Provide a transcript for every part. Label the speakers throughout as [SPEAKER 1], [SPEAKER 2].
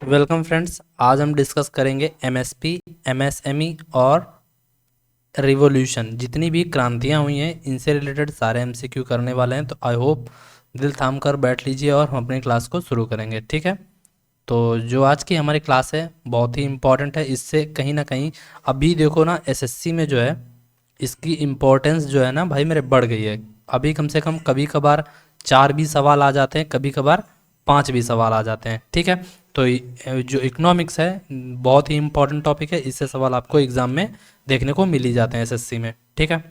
[SPEAKER 1] Welcome friends. आज हम discuss करेंगे एमएसपी, एमएसएमई और रिवॉल्यूशन। जितनी भी क्रांतियां हुई हैं इनसे रिलेटेड सारे एमसीक्यू करने वाले हैं। तो आई होप दिल थाम कर बैठ लीजिए और हम अपनी क्लास को शुरू करेंगे। ठीक है। तो जो आज की हमारी क्लास है बहुत ही इम्पॉर्टेंट है। इससे कहीं ना कहीं अभी देखो ना, एसएससी में जो है इसकी इम्पोर्टेंस जो है ना भाई मेरे बढ़ गई है। अभी कम से कम कभी कभार 4 भी सवाल आ जाते हैं, कभी कभार 5 भी सवाल आ जाते हैं। ठीक है। तो जो इकोनॉमिक्स है बहुत ही इम्पोर्टेंट टॉपिक है। इससे सवाल आपको एग्जाम में देखने को मिल ही जाते हैं एसएससी में। ठीक है।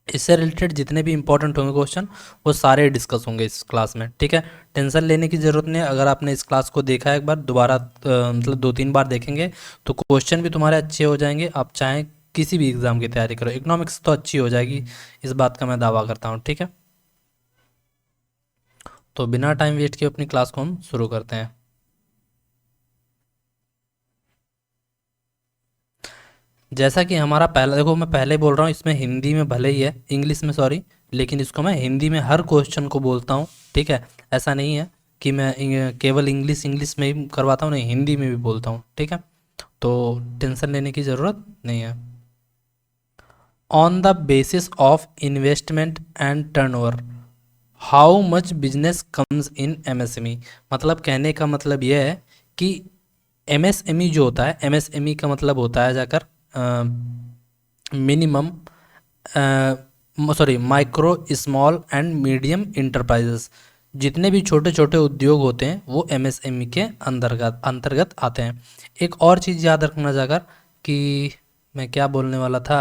[SPEAKER 1] इससे रिलेटेड जितने भी इंपॉर्टेंट होंगे क्वेश्चन वो सारे डिस्कस होंगे इस क्लास में। ठीक है। टेंशन लेने की ज़रूरत नहीं है। अगर आपने इस क्लास को देखा है एक बार, दोबारा मतलब 2-3 बार देखेंगे तो क्वेश्चन भी तुम्हारे अच्छे हो जाएंगे। आप चाहें किसी भी एग्ज़ाम की तैयारी करो, इकोनॉमिक्स तो अच्छी हो जाएगी, इस बात का मैं दावा करता हूँ। ठीक है। तो बिना टाइम वेस्ट किए अपनी क्लास को हम शुरू करते हैं। जैसा कि हमारा पहला, देखो मैं पहले बोल रहा हूँ इसमें हिंदी में भले ही है, इंग्लिश में सॉरी, लेकिन इसको मैं हिंदी में हर क्वेश्चन को बोलता हूँ। ठीक है। ऐसा नहीं है कि मैं केवल इंग्लिश इंग्लिश में ही करवाता हूँ, नहीं हिंदी में भी बोलता हूँ। ठीक है। तो टेंशन लेने की ज़रूरत नहीं है। On the basis of investment and turnover, how much business comes in MSME. मतलब कहने का मतलब यह है कि एमएसएमई जो होता है, एमएसएमई का मतलब होता है जाकर minimum sorry micro small and medium enterprises. जितने भी छोटे छोटे उद्योग होते हैं वो एमएसएमई के अंतर्गत अंतर्गत आते हैं। एक और चीज़ याद रखना जाकर कि मैं क्या बोलने वाला था।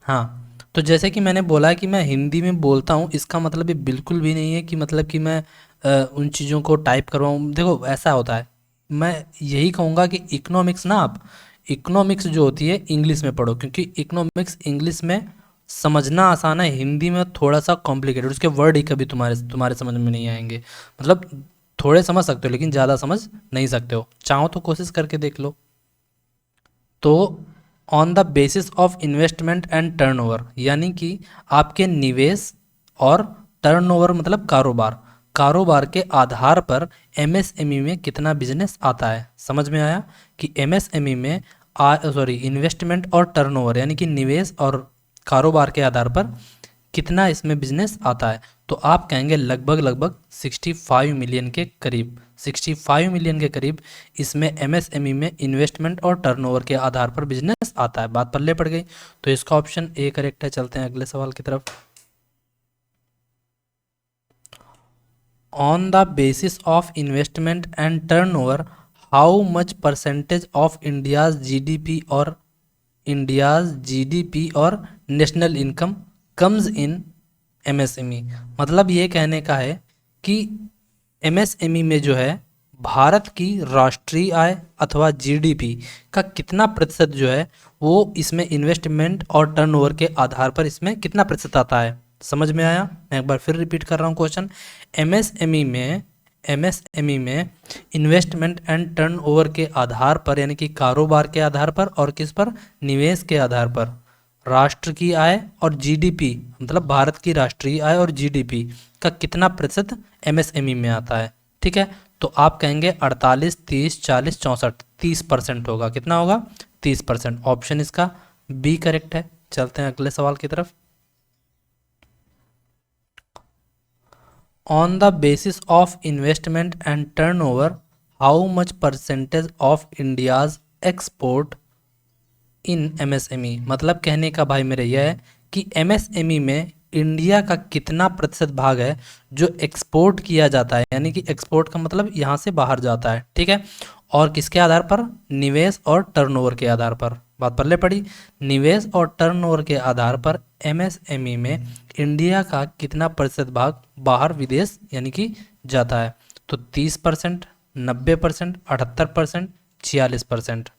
[SPEAKER 1] हाँ, तो जैसे कि मैंने बोला कि मैं हिंदी में बोलता हूँ, इसका मतलब ये बिल्कुल भी नहीं है कि मतलब कि मैं उन चीज़ों को टाइप करवाऊँ। देखो ऐसा होता है, मैं यही कहूँगा कि इकोनॉमिक्स ना, आप इकोनॉमिक्स जो होती है इंग्लिश में पढ़ो, क्योंकि इकोनॉमिक्स इंग्लिश में समझना आसान है, हिंदी में थोड़ा सा कॉम्प्लिकेटेड, उसके वर्ड ही कभी तुम्हारे तुम्हारे समझ में नहीं आएंगे। मतलब थोड़े समझ सकते हो लेकिन ज़्यादा समझ नहीं सकते हो। चाहो तो कोशिश करके देख लो। तो on the basis of investment and turnover, यानी कि आपके निवेश और टर्नओवर मतलब कारोबार, कारोबार के आधार पर एमएसएमई में कितना बिजनेस आता है। समझ में आया कि एमएसएमई में सॉरी इन्वेस्टमेंट और टर्नओवर यानी कि निवेश और कारोबार के आधार पर कितना इसमें बिजनेस आता है। तो आप कहेंगे लगभग लगभग 65 मिलियन के करीब, 65 मिलियन के करीब इसमें एमएसएमई में इन्वेस्टमेंट और टर्नओवर के आधार पर बिजनेस आता है। बात पल्ले पड़ गई। तो इसका ऑप्शन ए करेक्ट है। चलते हैं अगले सवाल की तरफ। On the basis of investment and turnover, how much percentage of India's GDP और national income comes in MSME. मतलब ये कहने का है कि एमएसएमई में जो है भारत की राष्ट्रीय आय अथवा जीडीपी का कितना प्रतिशत जो है वो इसमें इन्वेस्टमेंट और टर्नओवर के आधार पर इसमें कितना प्रतिशत आता है। समझ में आया? मैं एक बार फिर रिपीट कर रहा हूँ क्वेश्चन। एमएसएमई में एमएसएमई में इन्वेस्टमेंट एंड टर्नओवर के आधार पर, यानी कि कारोबार के आधार पर और किस पर, निवेश के आधार पर, राष्ट्र की आय और जीडीपी मतलब भारत की राष्ट्रीय आय और जीडीपी का कितना प्रतिशत एमएसएमई में आता है। ठीक है। तो आप कहेंगे 48, 30, 40, 64, 30% होगा। कितना होगा? 30%। ऑप्शन इसका बी करेक्ट है। चलते हैं अगले सवाल की तरफ। On the basis of investment and turnover, how much percentage of India's export in MSME. मतलब कहने का भाई मेरा यह है कि एमएसएमई में इंडिया का कितना प्रतिशत भाग है जो एक्सपोर्ट किया जाता है, यानी कि एक्सपोर्ट का मतलब यहाँ से बाहर जाता है। ठीक है। और किसके आधार पर? निवेश और टर्नओवर के आधार पर। बात पल्ले पड़ी। निवेश और टर्नओवर के आधार पर एमएसएमई में इंडिया का कितना प्रतिशत भाग बाहर विदेश यानी कि जाता है। तो 30%, 90%, 78%, 46%।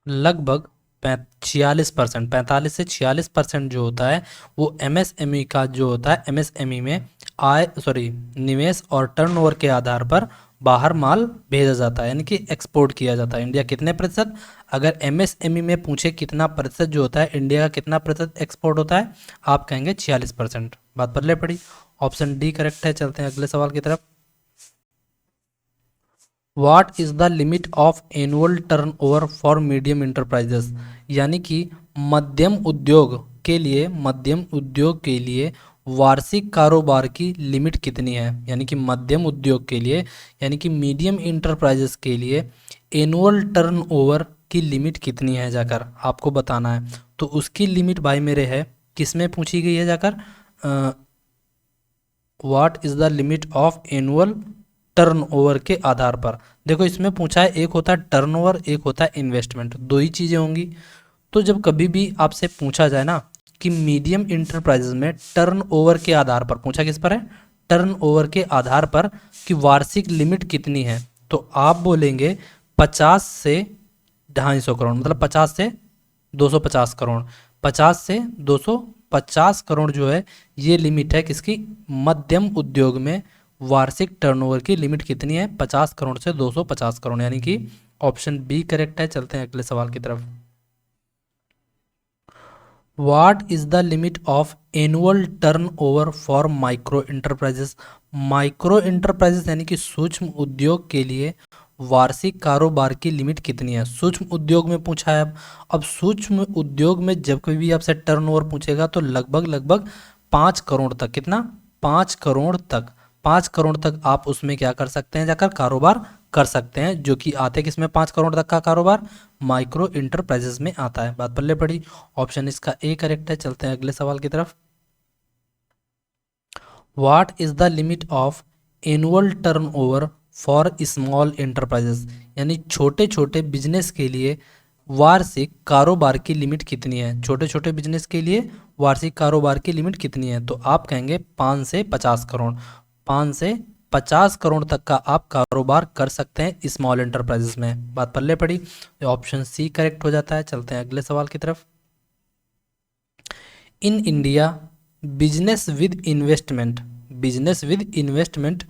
[SPEAKER 1] लगभग 46%, 45 से 46% जो होता है वो एमएसएमई का जो होता है, एमएसएमई में आय सॉरी निवेश और टर्नओवर के आधार पर बाहर माल भेजा जाता है, यानी कि एक्सपोर्ट किया जाता है। इंडिया कितने प्रतिशत, अगर एमएसएमई में पूछे कितना प्रतिशत जो होता है इंडिया का कितना प्रतिशत एक्सपोर्ट होता है, आप कहेंगे 46%। बात पल्ले पड़ी। ऑप्शन डी करेक्ट है। चलते हैं अगले सवाल की तरफ। What is the limit of annual turnover for medium enterprises, यानी कि मध्यम उद्योग के लिए वार्षिक कारोबार की लिमिट कितनी है, यानी कि मध्यम उद्योग के लिए यानी कि मीडियम इंटरप्राइजेस के लिए एनुअल टर्नओवर की लिमिट कितनी है जाकर आपको बताना है। तो उसकी लिमिट भाई मेरे है, किस में पूछी गई है जाकर, what is the limit of annual turnover के आधार पर। देखो इसमें पूछा है, एक होता है टर्नओवर, एक होता है इन्वेस्टमेंट, दो ही चीज़ें होंगी। तो जब कभी भी आपसे पूछा जाए ना कि मीडियम इंटरप्राइजेज में टर्नओवर के आधार पर, पूछा किस पर है, टर्नओवर के आधार पर कि वार्षिक लिमिट कितनी है, तो आप बोलेंगे 50 से 250 करोड़, मतलब 50 से 250 करोड़, 50 से 250 करोड़ जो है ये लिमिट है किसकी, मध्यम उद्योग में वार्षिक टर्नओवर की लिमिट कितनी है, 50 करोड़ से 250 करोड़, यानी कि ऑप्शन बी करेक्ट है। चलते हैं अगले सवाल की तरफ। What is the limit of annual turnover for micro enterprises. Micro enterprises यानी कि सूक्ष्म उद्योग के लिए वार्षिक कारोबार की लिमिट कितनी है, सूक्ष्म उद्योग में पूछा है। अब सूक्ष्म उद्योग में जब कभी भी आपसे टर्नओवर पूछेगा तो लगभग 5 करोड़ तक, कितना, 5 करोड़ तक आप उसमें क्या कर सकते हैं, जाकर कारोबार कर सकते हैं, जो कि आते किसमें, 5 करोड़ तक का कारोबार माइक्रो इंटरप्राइजेस में आता है। बात पल्ले पड़ी, ऑप्शन इसका ए करेक्ट है। चलते हैं अगले सवाल की तरफ। What is the limit of annual turnover for small enterprises, यानी छोटे छोटे बिजनेस के लिए वार्षिक कारोबार की लिमिट कितनी है, छोटे छोटे बिजनेस के लिए वार्षिक कारोबार की लिमिट कितनी है, तो आप कहेंगे 5 से 50 करोड़, 5 से 50 करोड़ तक का आप कारोबार कर सकते हैं स्मॉल इंटरप्राइजेस में। बात पल्ले पड़ी, तो ऑप्शन सी करेक्ट हो जाता है। चलते हैं अगले सवाल की तरफ। In India business with investment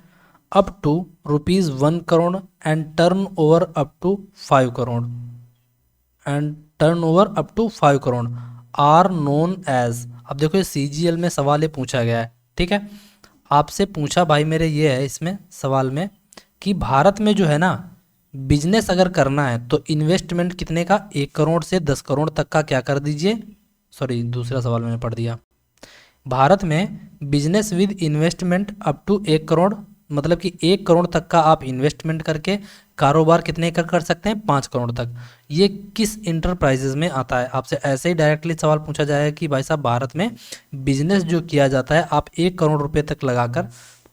[SPEAKER 1] up to ₹1 crore and turnover up to 5 crore are known as. अब देखो ये CGL में सवाल ये पूछा गया है, ठीक है, आपसे पूछा भाई मेरे ये है इसमें सवाल में कि भारत में जो है ना बिजनेस अगर करना है तो इन्वेस्टमेंट कितने का, 1 करोड़ से 10 करोड़ तक का क्या कर दीजिए, सॉरी दूसरा सवाल मैंने पढ़ दिया। भारत में business with investment up to 1 crore, मतलब कि 1 करोड़ तक का आप इन्वेस्टमेंट करके कारोबार कितने कर सकते हैं, 5 करोड़ तक। ये किस इंटरप्राइजेज में आता है, आपसे ऐसे ही डायरेक्टली सवाल पूछा जाएगा कि भाई साहब भारत में बिजनेस जो किया जाता है आप 1 करोड़ रुपए तक लगाकर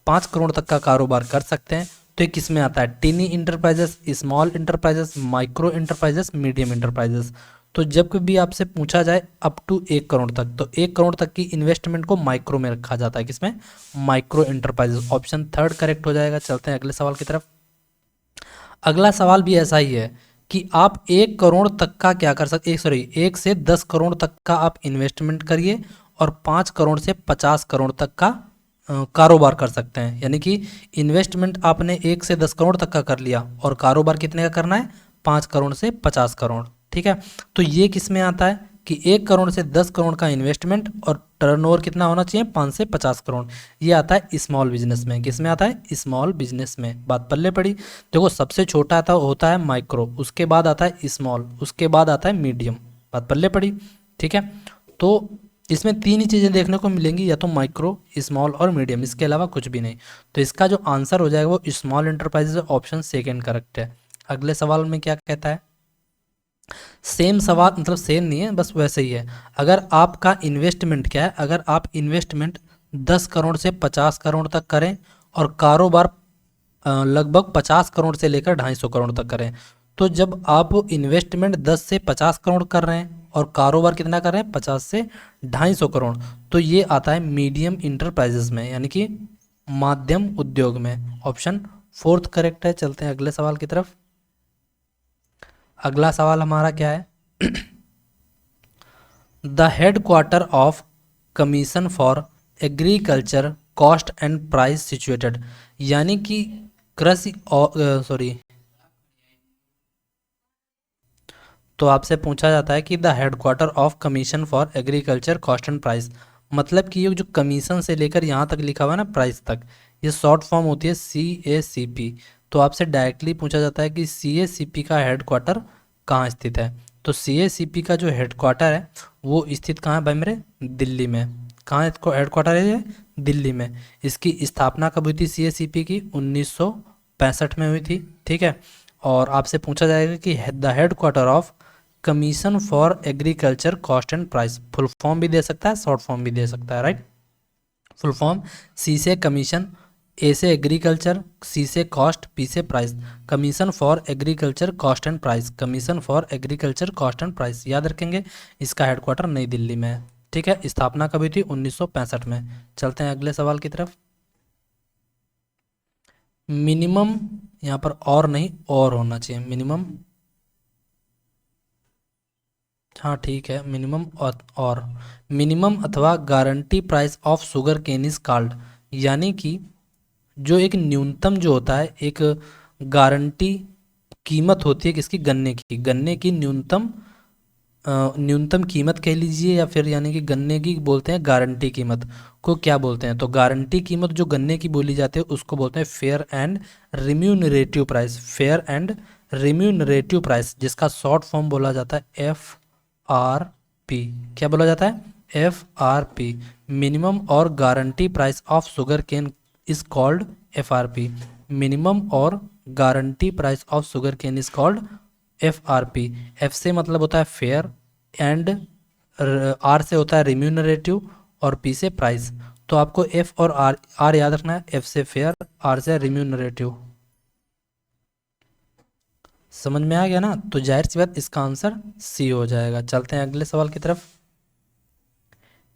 [SPEAKER 1] 5 करोड़ तक का कारोबार कर सकते हैं, तो ये किस में आता है, tiny enterprises, small enterprises, micro enterprises, medium enterprises. तो जब कभी आपसे पूछा जाए अप टू 1 करोड़ तक, तो 1 करोड़ तक की इन्वेस्टमेंट को माइक्रो में रखा जाता है, किसमें, micro enterprises. Option third correct हो जाएगा। चलते हैं अगले सवाल की तरफ। अगला सवाल भी ऐसा ही है कि आप 1 करोड़ तक का क्या कर सकते, 1 से 10 करोड़ तक का आप इन्वेस्टमेंट करिए और 5 करोड़ से 50 करोड़ तक का कारोबार कर सकते हैं, यानी कि इन्वेस्टमेंट आपने 1 से 10 करोड़ तक का कर लिया और कारोबार कितने का करना है, 5 करोड़ से 50 करोड़, ठीक है। तो ये किस में आता है कि 1 करोड़ से 10 करोड़ का इन्वेस्टमेंट और टर्नओवर कितना होना चाहिए, 5 से 50 करोड़। ये आता है स्मॉल बिजनेस में, किस में आता है, स्मॉल बिजनेस में। बात पल्ले पड़ी, देखो सबसे छोटा आता होता है माइक्रो, उसके बाद आता है स्मॉल, उसके बाद आता है मीडियम। बात पल्ले पड़ी, ठीक है। तो इसमें 3 ही चीज़ें देखने को मिलेंगी, या तो माइक्रो, स्मॉल और मीडियम, इसके अलावा कुछ भी नहीं। तो इसका जो आंसर हो जाएगा वो small enterprises, option second correct है। अगले सवाल में क्या कहता है, सेम सवाल, मतलब सेम नहीं है, बस वैसे ही है। अगर आपका इन्वेस्टमेंट क्या है, अगर आप इन्वेस्टमेंट 10 करोड़ से 50 करोड़ तक करें और कारोबार लगभग 50 करोड़ से लेकर 250 करोड़ तक करें, तो जब आप इन्वेस्टमेंट 10 से 50 करोड़ कर रहे हैं और कारोबार कितना कर रहे हैं, 50 से 250 करोड़, तो ये आता है मीडियम इंटरप्राइजेस में, यानी कि माध्यम उद्योग में। ऑप्शन फोर्थ करेक्ट है। चलते हैं अगले सवाल की तरफ। अगला सवाल हमारा क्या है, the head quarter of commission for agriculture cost and price situated, यानी कि कृषि तो आपसे पूछा जाता है कि the head quarter of commission for agriculture cost and price, मतलब कि ये जो कमीशन से लेकर यहाँ तक लिखा हुआ है ना प्राइस तक, ये शॉर्ट फॉर्म होती है CACP। तो आपसे डायरेक्टली पूछा जाता है कि सीएसीपी का हेडक्वार्टर कहाँ स्थित है। तो सीएसीपी का जो हेडक्वार्टर है वो स्थित कहाँ है भाई मेरे, दिल्ली में। कहाँ इसको हेडक्वार्टर है ये, दिल्ली में। इसकी स्थापना कब हुई थी सीएसीपी की, 1965 में हुई थी, ठीक है। और आपसे पूछा जाएगा कि the headquarter of commission for agriculture cost and price, full form भी दे सकता है, शॉर्ट फॉर्म भी दे सकता है, राइट। फुल फॉर्म, सी से कमीशन, ए से एग्रीकल्चर, सी से कॉस्ट, पी से price. Commission for agriculture cost and price, commission for agriculture cost and price, याद रखेंगे। इसका हेडक्वार्टर नई दिल्ली में है, ठीक है। स्थापना कभी थी, 1965 में। चलते हैं अगले सवाल की तरफ। मिनिमम, यहाँ पर और नहीं और होना चाहिए, मिनिमम, हाँ ठीक है, मिनिमम और मिनिमम अथवा guarantee price of sugar cane is called, यानी कि जो एक न्यूनतम जो होता है, एक गारंटी कीमत होती है किसकी, गन्ने की, गन्ने की न्यूनतम न्यूनतम कीमत कह लीजिए, या फिर यानी कि गन्ने की बोलते हैं गारंटी कीमत को क्या बोलते हैं, तो गारंटी कीमत जो गन्ने की बोली जाती है उसको बोलते हैं fair and remunerative price, fair and remunerative price, जिसका शॉर्ट फॉर्म बोला जाता है एफ आर पी। क्या बोला जाता है, एफ आर पी, मिनिमम और guarantee price of sugar cane is called F R P, minimum और guarantee price of sugar cane is called F R P. F से मतलब होता है फेयर, एंड आर से होता है रिम्यूनरेटिव, और पी से प्राइस। तो आपको एफ और आर, आर याद रखना है, एफ से फेयर, आर से रिम्यूनरेटिव। समझ में आ गया ना, तो जाहिर सी बात इसका आंसर सी हो जाएगा। चलते हैं अगले सवाल की तरफ।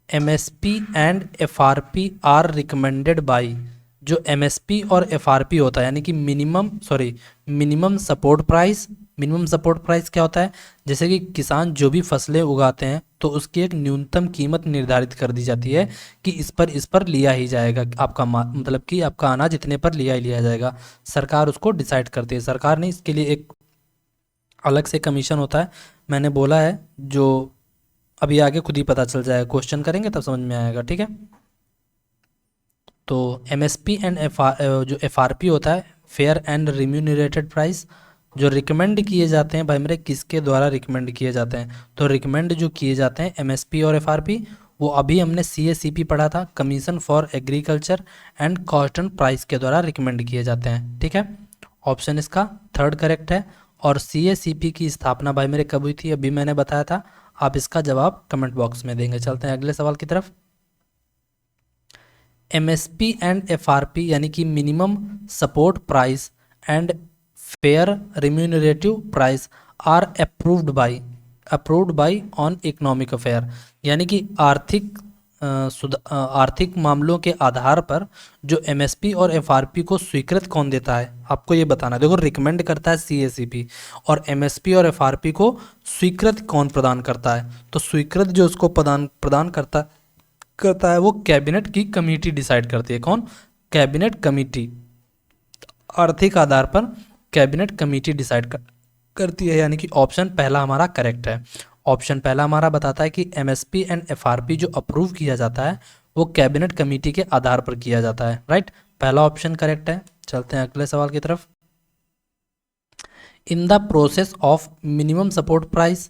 [SPEAKER 1] MSP and FRP are recommended by, जो एमएसपी और एफआरपी होता है यानी कि minimum support price. Minimum support price क्या होता है, जैसे कि किसान जो भी फसलें उगाते हैं तो उसकी एक न्यूनतम कीमत निर्धारित कर दी जाती है कि इस पर लिया ही जाएगा, आपका मतलब कि आपका अनाज इतने पर लिया ही लिया जाएगा। सरकार उसको डिसाइड करती है, सरकार नहीं, इसके लिए एक अलग से कमीशन होता है, मैंने बोला है, जो अभी आगे खुद ही पता चल जाएगा, क्वेश्चन करेंगे तब समझ में आएगा, ठीक है। तो एमएसपी एंड जो एफआरपी होता है, फेयर एंड रिम्यूनरेटेड प्राइस, जो रिकमेंड किए जाते हैं भाई मेरे, किसके द्वारा रिकमेंड किए जाते हैं, तो रिकमेंड जो किए जाते हैं एमएसपी और एफआरपी, वो अभी हमने सीएसीपी पढ़ा था, commission for agriculture and cost and price के द्वारा रिकमेंड किए जाते हैं, ठीक है। ऑप्शन इसका थर्ड करेक्ट है। और सीएसीपी की स्थापना भाई मेरे कब हुई थी, अभी मैंने बताया था, आप इसका जवाब कमेंट बॉक्स में देंगे। चलते हैं अगले सवाल की तरफ। एमएसपी एंड एफआरपी यानी कि minimum support price and fair remunerative price are approved by on economic affair, यानी कि आर्थिक मामलों के आधार पर जो एमएसपी और एफआरपी को स्वीकृत कौन देता है, आपको ये बताना है। देखो, रिकमेंड करता है सीएसीपी, और एमएसपी और एफआरपी को स्वीकृत कौन प्रदान करता है, तो स्वीकृत जो उसको प्रदान करता है वो कैबिनेट की कमेटी डिसाइड करती है। कौन, कैबिनेट कमेटी, आर्थिक आधार पर कैबिनेट कमेटी डिसाइड करती है, यानी कि ऑप्शन पहला हमारा करेक्ट है। ऑप्शन पहला हमारा बताता है कि एमएसपी एंड एफआरपी जो अप्रूव किया जाता है वो कैबिनेट कमेटी के आधार पर किया जाता है, राइट। पहला ऑप्शन करेक्ट है। चलते हैं अगले सवाल की तरफ। In the process of minimum support price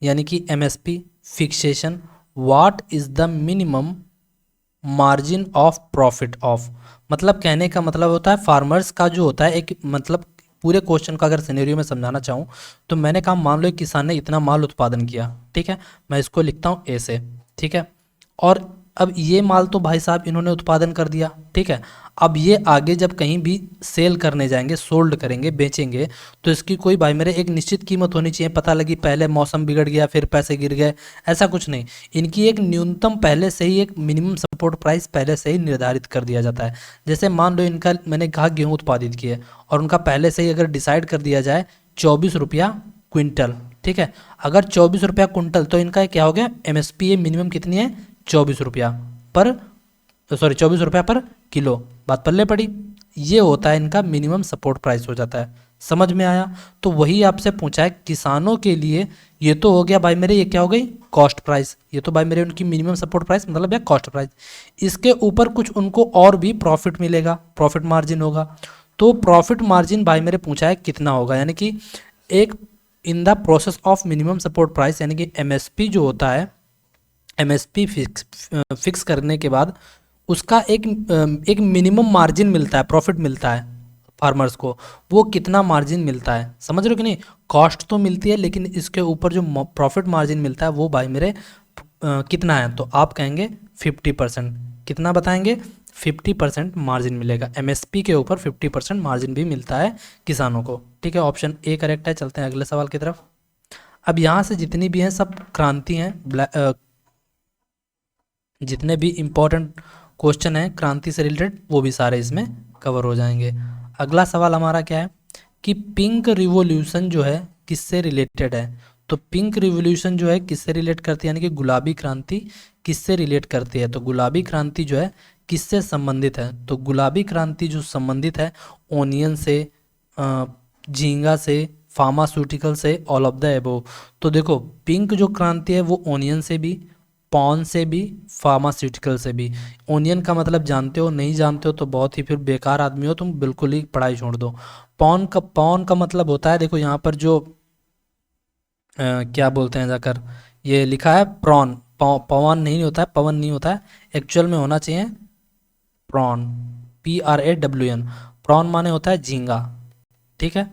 [SPEAKER 1] यानी कि MSP fixation, what is the minimum margin of profit of, मतलब कहने का मतलब होता है फार्मर्स का जो होता है एक, मतलब पूरे क्वेश्चन का अगर सिनेरियो में समझाना चाहूँ तो मैंने कहा मान लो एक किसान ने इतना माल उत्पादन किया, ठीक है, मैं इसको लिखता हूँ ए से, ठीक है। और अब ये माल तो भाई साहब इन्होंने उत्पादन कर दिया, ठीक है। अब ये आगे जब कहीं भी सेल करने जाएंगे, सोल्ड करेंगे, बेचेंगे, तो इसकी कोई भाई मेरे एक निश्चित कीमत होनी चाहिए। पता लगी पहले मौसम बिगड़ गया फिर पैसे गिर गए, ऐसा कुछ नहीं। इनकी एक न्यूनतम पहले से ही, एक मिनिमम सपोर्ट प्राइस पहले से ही निर्धारित कर दिया जाता है। जैसे मान लो इनका, मैंने कहा गेहूँ उत्पादित किए और उनका पहले से ही अगर डिसाइड कर दिया जाए 24 रुपया क्विंटल, ठीक है। अगर 24 रुपया कुंटल, तो इनका क्या हो गया, एमएसपी मिनिमम कितनी है, 24 रुपया पर, 24 रुपया पर किलो, बात पल्ले पड़ी। ये होता है इनका मिनिमम सपोर्ट प्राइस हो जाता है। समझ में आया। तो वही आपसे पूछा है किसानों के लिए, ये तो हो गया भाई मेरे, ये क्या हो गई, कॉस्ट प्राइस, ये तो भाई मेरे उनकी मिनिमम सपोर्ट प्राइस मतलब या कॉस्ट प्राइस। इसके ऊपर कुछ उनको और भी प्रॉफिट मिलेगा, प्रॉफिट मार्जिन होगा। तो प्रॉफिट मार्जिन भाई मेरे पूछा है कितना होगा, यानी कि एक in the process of minimum support price, यानी कि एमएसपी जो होता है, एमएसपी फिक्स करने के बाद उसका एक मिनिमम मार्जिन मिलता है, प्रॉफिट मिलता है फार्मर्स को, वो कितना मार्जिन मिलता है, समझ रहे हो कि नहीं। कॉस्ट तो मिलती है लेकिन इसके ऊपर जो प्रॉफिट मार्जिन मिलता है वो भाई मेरे कितना है, तो आप कहेंगे 50%। कितना बताएंगे, 50% मार्जिन मिलेगा, एमएसपी के ऊपर 50% मार्जिन भी मिलता है किसानों को। ठीक है, ऑप्शन ए करेक्ट है। चलते हैं अगले सवाल की तरफ। अब यहाँ से जितनी भी हैं सब क्रांति हैं, जितने भी इम्पोर्टेंट क्वेश्चन हैं क्रांति से रिलेटेड वो भी सारे इसमें कवर हो जाएंगे। अगला सवाल हमारा क्या है कि पिंक रिवॉल्यूशन जो है किससे रिलेटेड है, तो पिंक रिवॉल्यूशन जो है किससे रिलेट करती है, यानी कि गुलाबी क्रांति किससे रिलेट करती है, तो गुलाबी क्रांति जो है किससे संबंधित है, तो गुलाबी क्रांति जो संबंधित है ओनियन से, झींगा से, फार्मास्यूटिकल से, ऑल ऑफ द एबोव। तो देखो पिंक जो क्रांति है वो ओनियन से भी, पॉन से भी, फार्मास्यूटिकल से भी। ओनियन का मतलब जानते हो, नहीं जानते हो तो बहुत ही फिर बेकार आदमी हो तुम, बिल्कुल ही पढ़ाई छोड़ दो। पॉन का मतलब होता है, देखो यहाँ पर जो क्या बोलते हैं जाकर, ये लिखा है प्रॉन, पवन नहीं होता है, पवन नहीं होता है, एक्चुअल में होना चाहिए प्रॉन, PRAWN। प्रॉन माने होता है झींगा। ठीक है,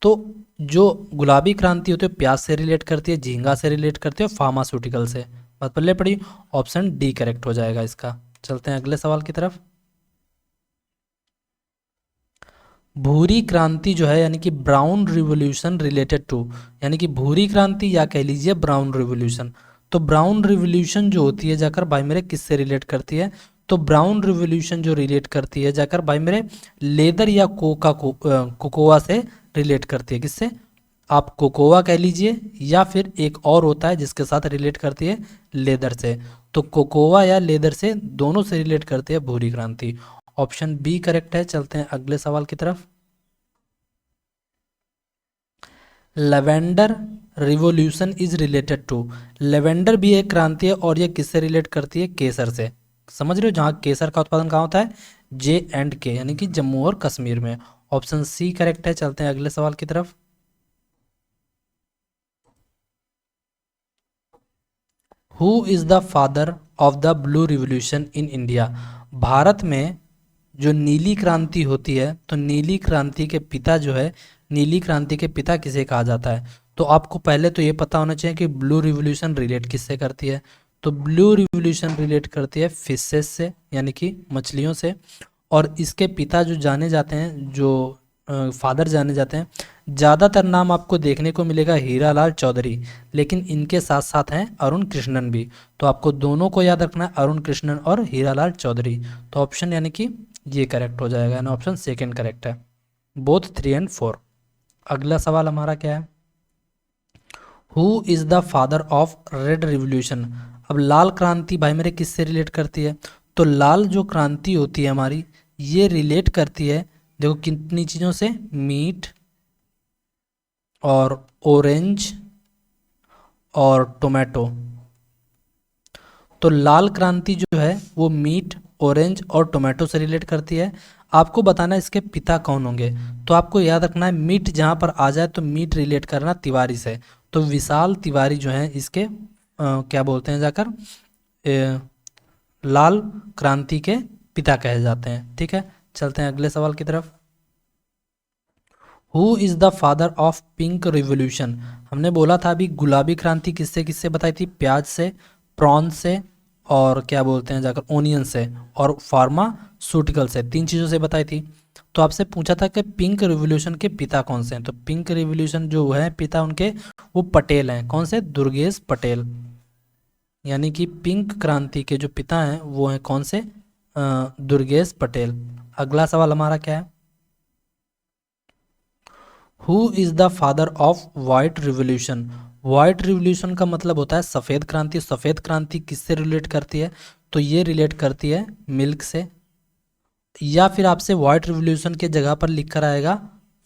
[SPEAKER 1] तो जो गुलाबी क्रांति होती है प्याज से रिलेट करती है, झींगा से रिलेट करती है, फार्मास्यूटिकल से। बात पल्ले पड़ी, ऑप्शन डी करेक्ट हो जाएगा इसका। चलते हैं अगले सवाल की तरफ। भूरी क्रांति जो है यानी कि ब्राउन रिवॉल्यूशन रिलेटेड टू, यानी कि भूरी क्रांति या कह लीजिए ब्राउन रिवॉल्यूशन। तो ब्राउन रिवॉल्यूशन जो होती है जाकर भाई मेरे किससे रिलेट करती है, तो ब्राउन रिवॉल्यूशन जो रिलेट करती है जाकर भाई मेरे लेदर या कोकोआ से रिलेट करती है। किससे, आप कोकोआ कह लीजिए या फिर एक और होता है जिसके साथ रिलेट करती है लेदर से। तो कोकोआ या लेदर से, दोनों से रिलेट करती है भूरी क्रांति। ऑप्शन बी करेक्ट है। चलते हैं अगले सवाल की तरफ। Lavender revolution is related to, lavender भी एक क्रांति है और ये किससे रिलेट करती है, केसर से। समझ रहे हो, जहाँ केसर का उत्पादन कहाँ होता है, J&K यानी कि जम्मू और कश्मीर में। ऑप्शन सी करेक्ट है। चलते हैं अगले सवाल की तरफ। Who is the father of the blue revolution in India, Bharat में जो नीली क्रांति होती है तो नीली क्रांति के पिता जो है, नीली क्रांति के पिता किसे कहा जाता है, तो आपको पहले तो ये पता होना चाहिए कि ब्लू रिवॉल्यूशन रिलेट किससे करती है, तो ब्लू रिवॉल्यूशन रिलेट करती है फिशेस से यानी कि मछलियों से। और इसके पिता जो जाने जाते हैं, जो फादर जाने जाते हैं, ज़्यादातर नाम आपको देखने को मिलेगा हीरालाल चौधरी, लेकिन इनके साथ साथ हैं अरुण कृष्णन भी। तो आपको दोनों को याद रखना है, अरुण कृष्णन और हीरालाल चौधरी। तो ऑप्शन यानी कि ये करेक्ट हो जाएगा, यानी ऑप्शन सेकंड करेक्ट है, बोथ 3 और 4। अगला सवाल हमारा क्या है, who is the father of red revolution. अब लाल क्रांति भाई मेरे किससे रिलेट करती है, तो लाल जो क्रांति होती है हमारी, ये रिलेट करती है, देखो कितनी चीज़ों से, मीट और ऑरेंज और टोमेटो। तो लाल क्रांति जो है वो मीट, ऑरेंज और टोमेटो से रिलेट करती है। आपको बताना है इसके पिता कौन होंगे, तो आपको याद रखना है मीट जहाँ पर आ जाए तो मीट रिलेट करना तिवारी से। तो विशाल तिवारी जो हैं इसके क्या बोलते हैं जाकर, लाल क्रांति के पिता कहे जाते हैं। ठीक है, चलते हैं अगले सवाल की तरफ। Who is the father of pink revolution, हमने बोला था अभी गुलाबी क्रांति किससे किससे बताई थी, प्याज से, प्रॉन से और क्या बोलते हैं जाकर ओनियन से और फार्मास्यूटिकल से, 3 चीज़ों से बताई थी। तो आपसे पूछा था कि पिंक रिवॉल्यूशन के पिता कौन से हैं, तो पिंक रिवॉल्यूशन जो है पिता उनके वो पटेल हैं, कौन से, दुर्गेश पटेल। यानी कि पिंक क्रांति के जो पिता हैं वो हैं कौन से, दुर्गेश पटेल। अगला सवाल हमारा क्या है, who is the father of white revolution. White revolution का मतलब होता है सफ़ेद क्रांति। सफ़ेद क्रांति किससे रिलेट करती है, तो ये रिलेट करती है मिल्क से, या फिर आपसे वाइट रिवॉल्यूशन के जगह पर लिख कर आएगा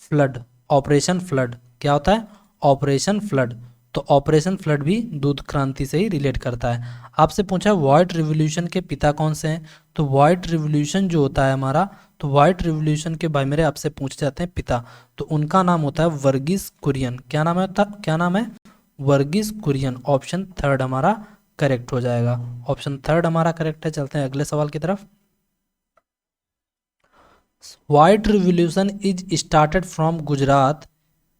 [SPEAKER 1] फ्लड, ऑपरेशन फ्लड। क्या होता है, ऑपरेशन फ्लड। तो ऑपरेशन फ्लड भी दूध क्रांति से ही रिलेट करता है। आपसे पूछा व्हाइट रिवॉल्यूशन के पिता कौन से हैं, तो व्हाइट रिवॉल्यूशन जो होता है हमारा, तो व्हाइट रिवॉल्यूशन के भाई मेरे आपसे पूछे जाते हैं पिता, तो उनका नाम होता है वर्गीस कुरियन। क्या नाम है? क्या नाम है? वर्गीस कुरियन। ऑप्शन थर्ड हमारा करेक्ट हो जाएगा। ऑप्शन थर्ड हमारा करेक्ट है। चलते हैं अगले सवाल की तरफ। White revolution is started from Gujarat,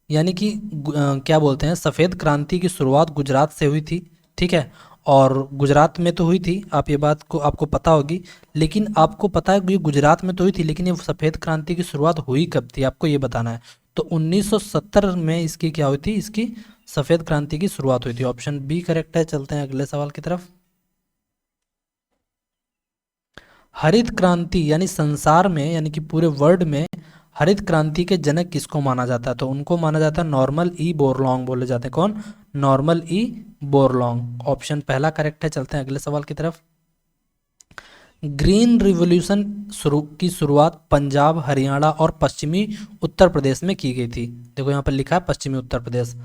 [SPEAKER 1] यानी कि क्या बोलते हैं, सफ़ेद क्रांति की शुरुआत गुजरात से हुई थी। ठीक है, और गुजरात में तो हुई थी, आप ये बात को आपको पता होगी। लेकिन आपको पता है कि ये गुजरात में तो हुई थी, लेकिन ये सफ़ेद क्रांति की शुरुआत हुई कब थी, आपको ये बताना है। तो 1970 में इसकी क्या हुई थी, इसकी सफ़ेद क्रांति की शुरुआत हुई थी। ऑप्शन बी करेक्ट है। चलते हैं अगले सवाल की तरफ। हरित क्रांति यानी संसार में, यानी कि पूरे वर्ल्ड में हरित क्रांति के जनक किसको माना जाता है? तो उनको माना जाता है नॉर्मन ई बोरलॉन्ग बोले जाते हैं। कौन? Norman E Borlaug. ऑप्शन पहला करेक्ट है। चलते हैं अगले सवाल की तरफ। ग्रीन रिवॉल्यूशन की शुरुआत पंजाब, हरियाणा और पश्चिमी उत्तर प्रदेश में की गई थी। देखो यहाँ पर लिखा है पश्चिमी उत्तर प्रदेश।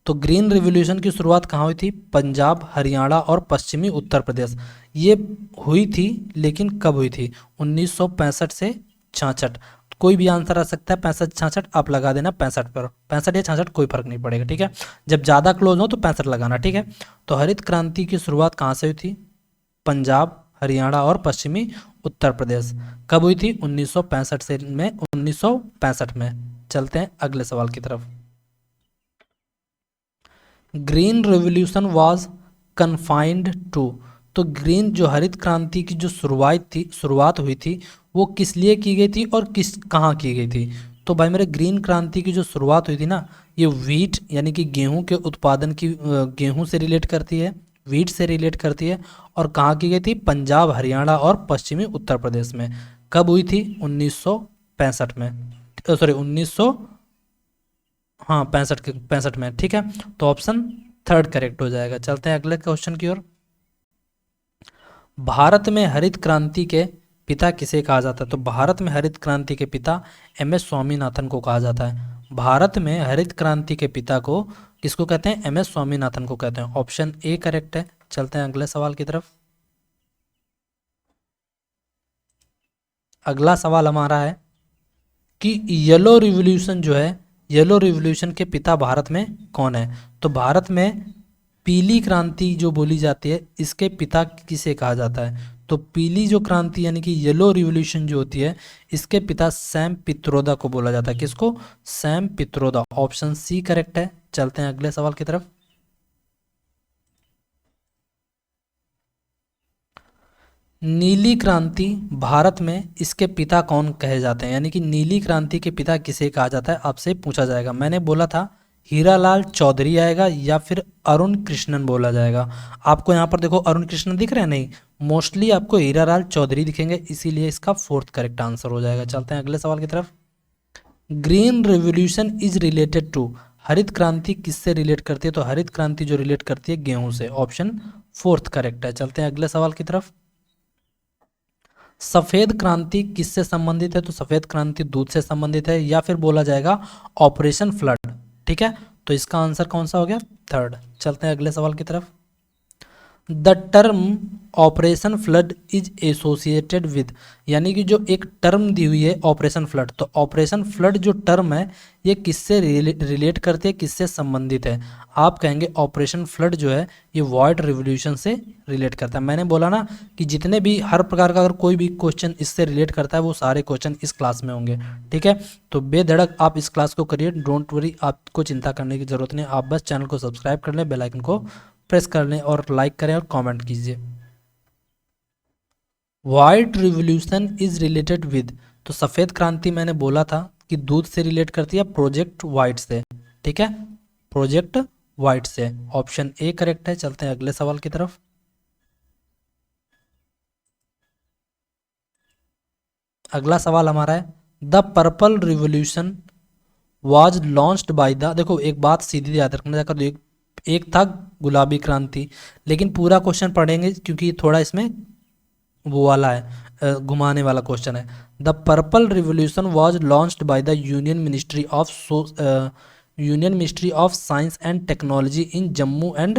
[SPEAKER 1] तो ग्रीन रिवॉल्यूशन की शुरुआत कहाँ हुई थी? पंजाब, हरियाणा और पश्चिमी उत्तर प्रदेश। ये हुई थी, लेकिन कब हुई थी? 1965 से 66। कोई भी आंसर आ सकता है, 65 66 आप लगा देना 65 पर, 65 या 66 कोई फर्क नहीं पड़ेगा। ठीक है, जब ज़्यादा क्लोज हो तो 65 लगाना। ठीक है, तो हरित क्रांति की शुरुआत कहाँ से हुई थी? पंजाब, हरियाणा और पश्चिमी उत्तर प्रदेश। कब हुई थी? 1965 से में 1965 में। चलते हैं अगले सवाल की तरफ। Green revolution was confined to, तो ग्रीन जो हरित क्रांति की जो शुरुआत हुई थी वो किस लिए की गई थी और किस कहाँ की गई थी? तो भाई मेरे ग्रीन क्रांति की जो शुरुआत हुई थी ना, ये वीट यानी कि गेहूं के उत्पादन की, गेहूं से रिलेट करती है, वीट से रिलेट करती है। और कहाँ की गई थी? पंजाब, हरियाणा और पश्चिमी उत्तर प्रदेश में। कब हुई थी? 1965 में, सॉरी 1900, हाँ 65 में। ठीक है, तो ऑप्शन थर्ड करेक्ट हो जाएगा। चलते हैं अगले क्वेश्चन की ओर। भारत में हरित क्रांति के पिता किसे कहा जाता है? तो भारत में हरित क्रांति के पिता एम एस स्वामीनाथन को कहा जाता है। भारत में हरित क्रांति के पिता को किसको कहते हैं? एम एस स्वामीनाथन को कहते हैं। ऑप्शन ए करेक्ट है। चलते हैं अगले सवाल की तरफ। अगला सवाल हमारा है कि येलो रिवॉल्यूशन जो है, येलो रिवॉल्यूशन के पिता भारत में कौन है? तो भारत में पीली क्रांति जो बोली जाती है, इसके पिता किसे कहा जाता है? तो पीली जो क्रांति यानी कि येलो रिवॉल्यूशन जो होती है, इसके पिता सैम पित्रोदा को बोला जाता है। किसको? Sam Pitroda. Option C correct है। चलते हैं अगले सवाल की तरफ। नीली क्रांति भारत में इसके पिता कौन कहे जाते हैं? यानी कि नीली क्रांति के पिता किसे कहा जाता है, आपसे पूछा जाएगा। मैंने बोला था हीरालाल चौधरी आएगा या फिर अरुण कृष्णन बोला जाएगा। आपको यहाँ पर देखो अरुण कृष्णन दिख रहे हैं? नहीं, मोस्टली आपको हीरालाल चौधरी दिखेंगे, इसीलिए इसका फोर्थ करेक्ट आंसर हो जाएगा। चलते हैं अगले सवाल की तरफ। Green revolution is related to, हरित क्रांति किससे रिलेट करती है? तो हरित क्रांति जो रिलेट करती है गेहूं से। ऑप्शन फोर्थ करेक्ट है। चलते हैं अगले सवाल की तरफ। सफ़ेद क्रांति किससे संबंधित है? तो सफ़ेद क्रांति दूध से संबंधित है, या फिर बोला जाएगा ऑपरेशन फ्लड। ठीक है, तो इसका आंसर कौन सा हो गया? थर्ड। चलते हैं अगले सवाल की तरफ। The term operation flood is associated with, यानी कि जो एक टर्म दी हुई है ऑपरेशन फ्लड, तो ऑपरेशन फ्लड जो टर्म है ये किससे रिलेट करती है, किससे संबंधित है? आप कहेंगे ऑपरेशन फ्लड जो है ये व्हाइट रिवॉल्यूशन से रिलेट करता है। मैंने बोला ना कि जितने भी हर प्रकार का अगर कोई भी क्वेश्चन इससे रिलेट करता है वो सारे क्वेश्चन इस क्लास में होंगे। ठीक है, तो बेधड़क आप इस क्लास को करिए, डोंट वरी, आपको चिंता करने की जरूरत नहीं। आप बस चैनल को सब्सक्राइब कर लें, बेल आइकन को प्रेस कर लें और लाइक करें और कमेंट कीजिए। White revolution is related with, तो सफ़ेद क्रांति मैंने बोला था कि दूध से रिलेट करती है प्रोजेक्ट व्हाइट से। ठीक है, प्रोजेक्ट व्हाइट से। ऑप्शन ए करेक्ट है। चलते हैं अगले सवाल की तरफ। अगला सवाल हमारा है the purple revolution was launched by the, देखो एक बात सीधी याद रखना, जाकर एक था गुलाबी क्रांति, लेकिन पूरा क्वेश्चन पढ़ेंगे क्योंकि थोड़ा इसमें वो वाला है, घुमाने वाला क्वेश्चन है। The purple revolution was launched by the union ministry of science and technology in Jammu and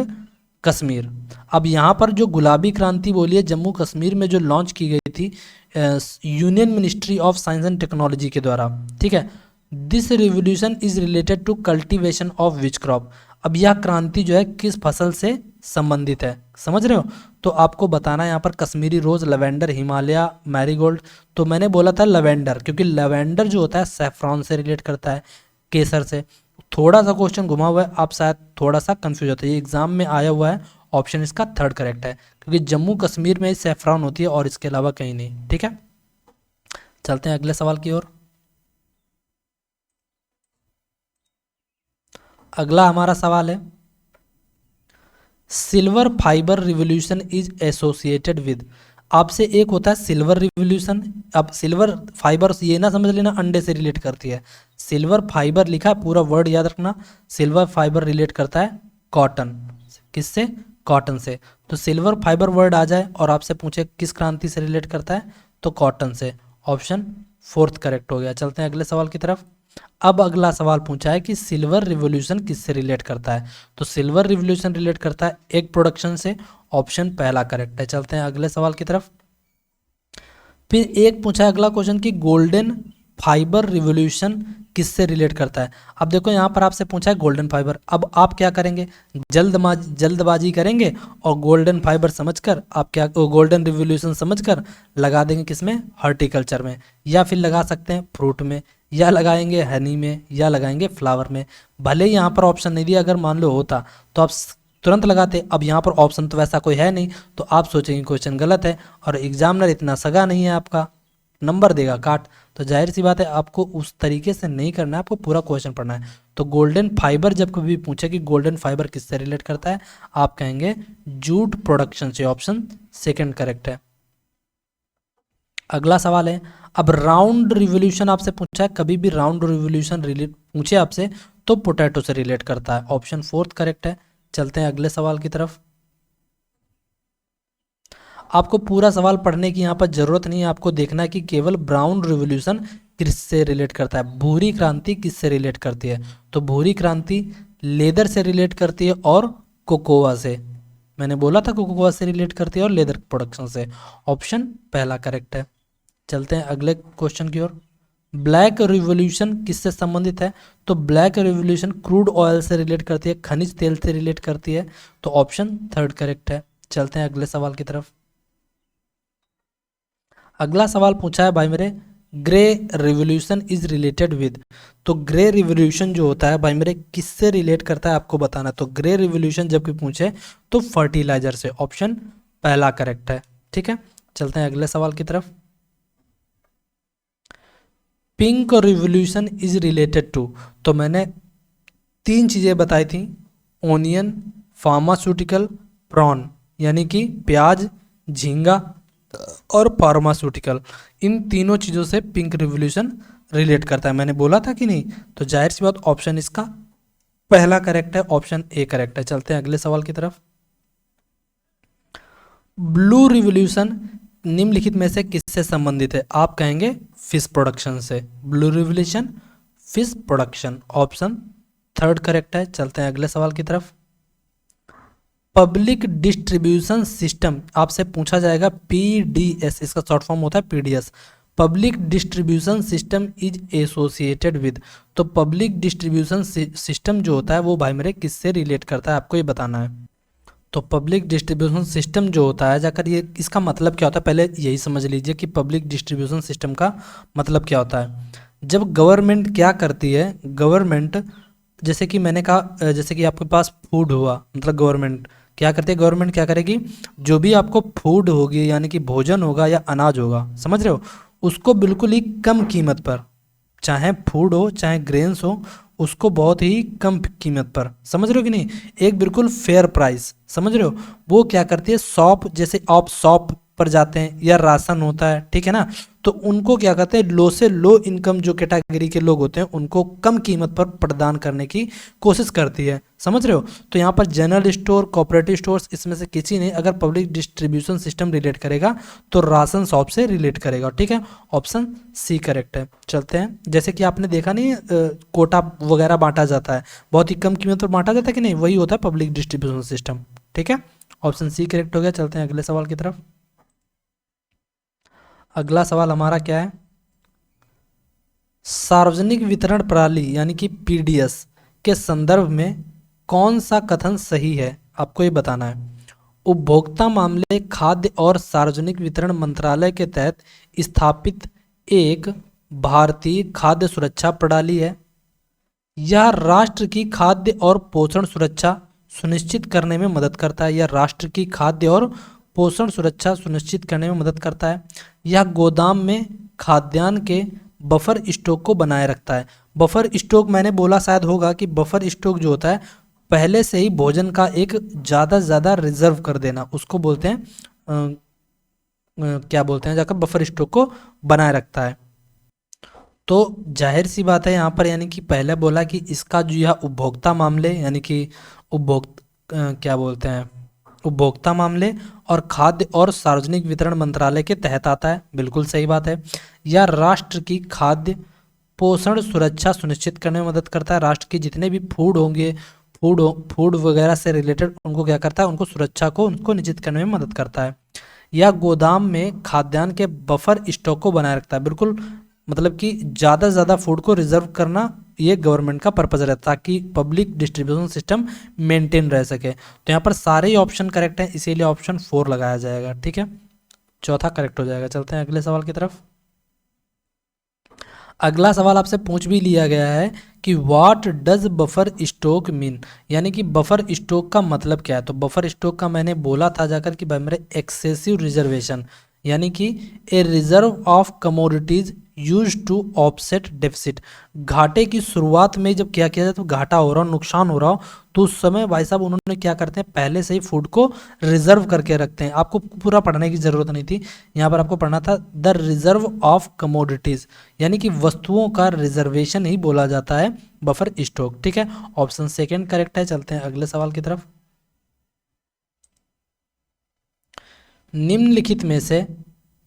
[SPEAKER 1] Kashmir. अब यहाँ पर जो गुलाबी क्रांति बोली है जम्मू कश्मीर में जो लॉन्च की गई थी union ministry of science and technology के द्वारा, ठीक है। This revolution is related to cultivation of which crop. अब यह क्रांति जो है किस फसल से संबंधित है, समझ रहे हो। तो आपको बताना है यहाँ पर कश्मीरी रोज, लवेंडर, हिमालय, मैरीगोल्ड। तो मैंने बोला था लवेंडर, क्योंकि लवेंडर जो होता है सैफ्रॉन से रिलेट करता है, केसर से। थोड़ा सा क्वेश्चन घुमा हुआ है, आप शायद थोड़ा सा कंफ्यूज होते हैं, ये एग्जाम में आया हुआ है। ऑप्शन इसका थर्ड करेक्ट है, क्योंकि जम्मू कश्मीर में सैफ्रॉन होती है और इसके अलावा कहीं नहीं, ठीक है। चलते हैं अगले सवाल की ओर। अगला हमारा सवाल है, silver fibre revolution is associated with. आपसे एक होता है सिल्वर रिवोल्यूशन। अब सिल्वर फाइबर ये ना समझ लेना अंडे से रिलेट करती है। सिल्वर फाइबर लिखा है, पूरा वर्ड याद रखना। सिल्वर फाइबर रिलेट करता है कॉटन, किससे, कॉटन से। तो सिल्वर फाइबर वर्ड आ जाए और आपसे पूछे किस क्रांति से रिलेट करता है, तो कॉटन से। ऑप्शन फोर्थ करेक्ट हो गया। चलते हैं अगले सवाल की तरफ। अब अगला सवाल पूछा है कि सिल्वर रिवॉल्यूशन किससे रिलेट करता है। तो सिल्वर रिवॉल्यूशन रिलेट करता है एग प्रोडक्शन से। ऑप्शन पहला करेक्ट है। चलते हैं अगले सवाल की तरफ। फिर एक पूछा है अगला क्वेश्चन कि गोल्डन फाइबर रिवॉल्यूशन किससे रिलेट करता है। अब देखो यहाँ पर आपसे पूछा है गोल्डन फाइबर। अब आप क्या करेंगे, जल्दबाजी करेंगे और गोल्डन फाइबर समझकर आप क्या, गोल्डन रिवॉल्यूशन समझकर लगा देंगे किसमें, हॉर्टिकल्चर में, या फिर लगा सकते हैं फ्रूट में, या लगाएंगे हनी में, या लगाएंगे फ्लावर में। भले ही यहाँ पर ऑप्शन नहीं दिया, अगर मान लो होता तो आप तुरंत लगाते। अब यहाँ पर ऑप्शन तो वैसा कोई है नहीं, तो आप सोचेंगे क्वेश्चन गलत है और एग्जामिनर इतना सगा नहीं है आपका, नंबर देगा काट। तो जाहिर सी बात है आपको उस तरीके से नहीं करना है, आपको पूरा क्वेश्चन पढ़ना है। तो गोल्डन फाइबर जब कभी पूछे कि गोल्डन फाइबर किससे रिलेट करता है, आप कहेंगे जूट प्रोडक्शन से। ऑप्शन सेकंड करेक्ट है। अगला सवाल है, अब राउंड रिवोल्यूशन आपसे पूछा है, कभी भी राउंड रिवोल्यूशन रिलेट पूछे आपसे तो पोटैटो से रिलेट करता है। ऑप्शन फोर्थ करेक्ट है। चलते हैं अगले सवाल की तरफ। आपको पूरा सवाल पढ़ने की यहाँ पर जरूरत नहीं है, आपको देखना है कि केवल ब्राउन रिवोल्यूशन किससे रिलेट करता है, भूरी क्रांति किससे रिलेट करती है। तो भूरी क्रांति लेदर से रिलेट करती है और कोकोआ से। मैंने बोला था कोकोआ से रिलेट करती है और लेदर प्रोडक्शन से। ऑप्शन पहला करेक्ट है। चलते हैं अगले क्वेश्चन की ओर। ब्लैक रिवोल्यूशन किससे संबंधित है। तो ब्लैक रिवोल्यूशन क्रूड ऑयल से रिलेट करती है, खनिज तेल से रिलेट करती है। तो ऑप्शन थर्ड करेक्ट है। चलते हैं अगले सवाल की तरफ। अगला सवाल पूछा है भाई मेरे, grey revolution is related with. तो ग्रे रिवोल्यूशन जो होता है भाई मेरे किससे रिलेट करता है आपको बताना। तो ग्रे रिवोल्यूशन जब भी पूछे तो फर्टिलाइजर से। ऑप्शन पहला करेक्ट है, ठीक है। चलते हैं अगले सवाल की तरफ। Pink revolution is related to. तो मैंने तीन चीज़ें बताई थी, ओनियन, फार्मास्यूटिकल, प्रॉन, यानी कि प्याज, झींगा और फार्मास्यूटिकल। इन तीनों चीज़ों से पिंक रिवोल्यूशन रिलेट करता है, मैंने बोला था कि नहीं। तो जाहिर सी बात ऑप्शन इसका पहला करेक्ट है, ऑप्शन ए करेक्ट है। चलते हैं अगले सवाल की तरफ। ब्लू रिवोल्यूशन निम्नलिखित में से किससे संबंधित है। आप कहेंगे फिश प्रोडक्शन से। Blue revolution fish production. Option third correct है। चलते हैं अगले सवाल की तरफ। पब्लिक डिस्ट्रीब्यूशन सिस्टम आपसे पूछा जाएगा, पीडीएस इसका शॉर्ट फॉर्म होता है PDS. Public distribution system is associated with. तो पब्लिक डिस्ट्रीब्यूशन सिस्टम जो होता है वो भाई मेरे किससे रिलेट करता है, आपको ये बताना है। तो पब्लिक डिस्ट्रीब्यूशन सिस्टम जो होता है, जाकर ये इसका मतलब क्या होता है पहले यही समझ लीजिए कि पब्लिक डिस्ट्रीब्यूशन सिस्टम का मतलब क्या होता है। जब गवर्नमेंट क्या करती है, गवर्नमेंट जैसे कि मैंने कहा, जैसे कि आपके पास फूड हुआ, मतलब गवर्नमेंट क्या करती है, गवर्नमेंट क्या करेगी, जो भी आपको फूड होगी यानी कि भोजन होगा या अनाज होगा, समझ रहे हो, उसको बिल्कुल ही कम कीमत पर, चाहे फूड हो चाहे ग्रेन्स हो, उसको बहुत ही कम कीमत पर, समझ रहे हो कि नहीं, एक बिल्कुल फेयर प्राइस, समझ रहे हो। वो क्या करती है, शॉप, जैसे आप शॉप पर जाते हैं या राशन होता है, ठीक है ना, तो उनको क्या करते हैं, लो से लो इनकम जो कैटेगरी के लोग होते हैं उनको कम कीमत पर प्रदान करने की कोशिश करती है, समझ रहे हो। तो यहाँ पर जनरल स्टोर, कोऑपरेटिव स्टोर्स, इसमें से किसी ने अगर पब्लिक डिस्ट्रीब्यूशन सिस्टम रिलेट करेगा तो राशन शॉप से रिलेट करेगा, ठीक है। ऑप्शन सी करेक्ट है। चलते हैं, जैसे कि आपने देखा नहीं कोटा वगैरह बांटा जाता है, बहुत ही कम कीमत पर बांटा जाता है कि नहीं, वही होता है पब्लिक डिस्ट्रीब्यूशन सिस्टम। ठीक है, ऑप्शन सी करेक्ट हो गया। चलते हैं अगले सवाल की तरफ। अगला सवाल हमारा क्या है, सार्वजनिक वितरण प्रणाली यानी कि पीडीएस के संदर्भ में कौन सा कथन सही है, आपको ये बताना है। उपभोक्ता मामले, खाद्य और सार्वजनिक वितरण मंत्रालय के तहत स्थापित एक भारतीय खाद्य सुरक्षा प्रणाली है। यह राष्ट्र की खाद्य और पोषण सुरक्षा सुनिश्चित करने में मदद करता है। यह राष्ट्र की खाद्य और पोषण सुरक्षा सुनिश्चित करने में मदद करता है। यह गोदाम में खाद्यान्न के बफर स्टॉक को बनाए रखता है। बफर स्टॉक मैंने बोला शायद होगा कि बफर स्टॉक जो होता है पहले से ही भोजन का एक ज़्यादा से ज़्यादा रिजर्व कर देना, उसको बोलते हैं क्या बोलते हैं, जाकर बफर स्टॉक को बनाए रखता है। तो जाहिर सी बात है यहाँ पर, यानी कि पहले बोला कि इसका जो यह उपभोक्ता मामले यानी कि क्या बोलते हैं, उपभोक्ता मामले और खाद्य और सार्वजनिक वितरण मंत्रालय के तहत आता है, बिल्कुल सही बात है। यह राष्ट्र की खाद्य पोषण सुरक्षा सुनिश्चित करने में मदद करता है। राष्ट्र के जितने भी फूड होंगे, फूड वगैरह से रिलेटेड, उनको क्या करता है, उनको सुरक्षा को उनको निश्चित करने में मदद करता है। यह गोदाम में खाद्यान्न के बफर स्टॉक को बनाए रखता है, बिल्कुल मतलब कि ज़्यादा से ज़्यादा फूड को रिजर्व करना ये गवर्नमेंट का पर्पज़ रहता है ताकि पब्लिक डिस्ट्रीब्यूशन सिस्टम मेंटेन रह सके। तो यहाँ पर सारे ही ऑप्शन करेक्ट हैं, इसीलिए ऑप्शन 4 लगाया जाएगा। ठीक है, चौथा करेक्ट हो जाएगा। चलते हैं अगले सवाल की तरफ। अगला सवाल आपसे पूछ भी लिया गया है कि what does buffer stock mean, यानी कि बफर स्टॉक का मतलब क्या है। तो बफर स्टॉक का मैंने बोला था जाकर कि भाई मेरे एक्सेसिव रिजर्वेशन, यानी कि a reserve of commodities use to offset deficit. घाटे की शुरुआत में जब क्या किया जाए तो घाटा हो रहा हो, नुकसान हो रहा हो, तो उस समय भाई साहब उन्होंने क्या करते हैं, पहले से ही फूड को रिजर्व करके रखते हैं। आपको पूरा पढ़ने की जरूरत नहीं थी, यहाँ पर आपको पढ़ना था द रिजर्व ऑफ कमोडिटीज, यानी कि वस्तुओं का रिजर्वेशन ही बोला जाता है बफर स्टॉक। ठीक है, ऑप्शन सेकेंड करेक्ट है। चलते हैं अगले सवाल की तरफ। निम्नलिखित में से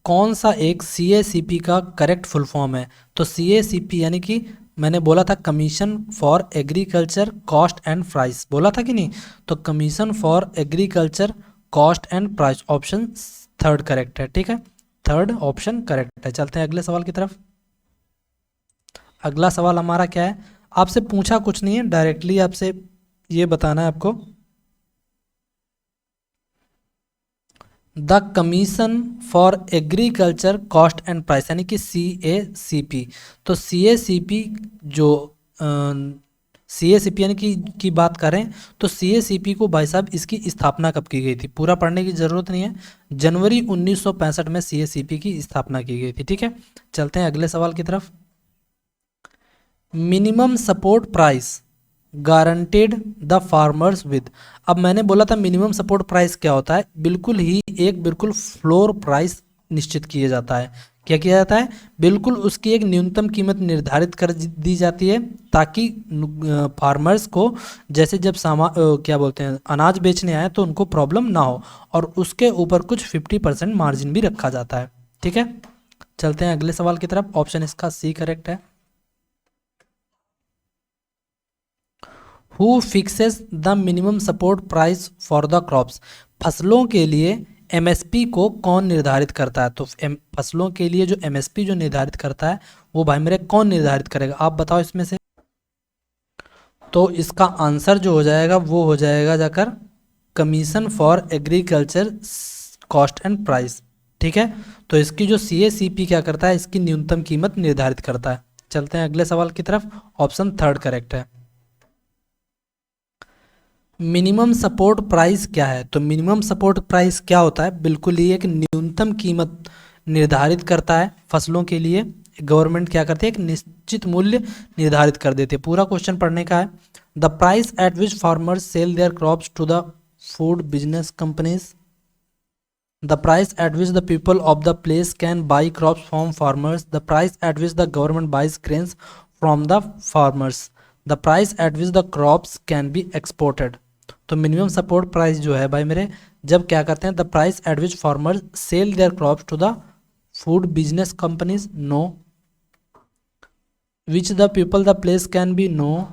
[SPEAKER 1] कौन सा एक CACP का करेक्ट फुल फॉर्म है। तो CACP यानी कि मैंने बोला था commission for agriculture cost and price, बोला था कि नहीं। तो commission for agriculture cost and price, option third correct है। ठीक है, थर्ड ऑप्शन करेक्ट है। चलते हैं अगले सवाल की तरफ। अगला सवाल हमारा क्या है, आपसे पूछा कुछ नहीं है, डायरेक्टली आपसे ये बताना है आपको। The commission for agriculture cost and price यानी कि CACP। तो CACP जो CACP यानी कि बात करें तो CACP को भाई साहब इसकी स्थापना कब की गई थी, पूरा पढ़ने की ज़रूरत नहीं है। जनवरी 1965 में CACP की स्थापना की गई थी। ठीक है, चलते हैं अगले सवाल की तरफ। Minimum support price guaranteed the farmers with. अब मैंने बोला था मिनिमम सपोर्ट प्राइस क्या होता है, बिल्कुल ही एक बिल्कुल फ्लोर प्राइस निश्चित किया जाता है। क्या किया जाता है, बिल्कुल उसकी एक न्यूनतम कीमत निर्धारित कर दी जाती है ताकि फार्मर्स को जैसे जब क्या बोलते हैं अनाज बेचने आए तो उनको प्रॉब्लम ना हो, और उसके ऊपर कुछ 50% मार्जिन भी रखा जाता है। ठीक है, चलते हैं अगले सवाल की तरफ। ऑप्शन इसका सी करेक्ट है। Who fixes the minimum support price for the crops. फसलों के लिए MSP को कौन निर्धारित करता है। तो फसलों के लिए जो MSP जो निर्धारित करता है वो भाई मेरे कौन निर्धारित करेगा, आप बताओ इसमें से। तो इसका आंसर जो हो जाएगा वो हो जाएगा जाकर commission for agriculture cost and price. ठीक है, तो इसकी जो CACP क्या करता है, इसकी न्यूनतम कीमत निर्धारित करता है। चलते हैं अगले सवाल की तरफ। ऑप्शन थर्ड करेक्ट है। मिनिमम सपोर्ट प्राइस क्या है। तो मिनिमम सपोर्ट प्राइस क्या होता है, बिल्कुल ही एक न्यूनतम कीमत निर्धारित करता है फसलों के लिए। गवर्नमेंट क्या करती है, एक निश्चित मूल्य निर्धारित कर देती है। पूरा क्वेश्चन पढ़ने का है। The price at which farmers sell their crops to the food business companies. The price at which the people of the place can buy crops from farmers. The price at which the government buys grains from the farmers. The price at which the crops can be exported. तो minimum support price जो है भाई मेरे, जब क्या करते हैं, the price at which farmers sell their crops to the food business companies, no. Which the people the place can be, no.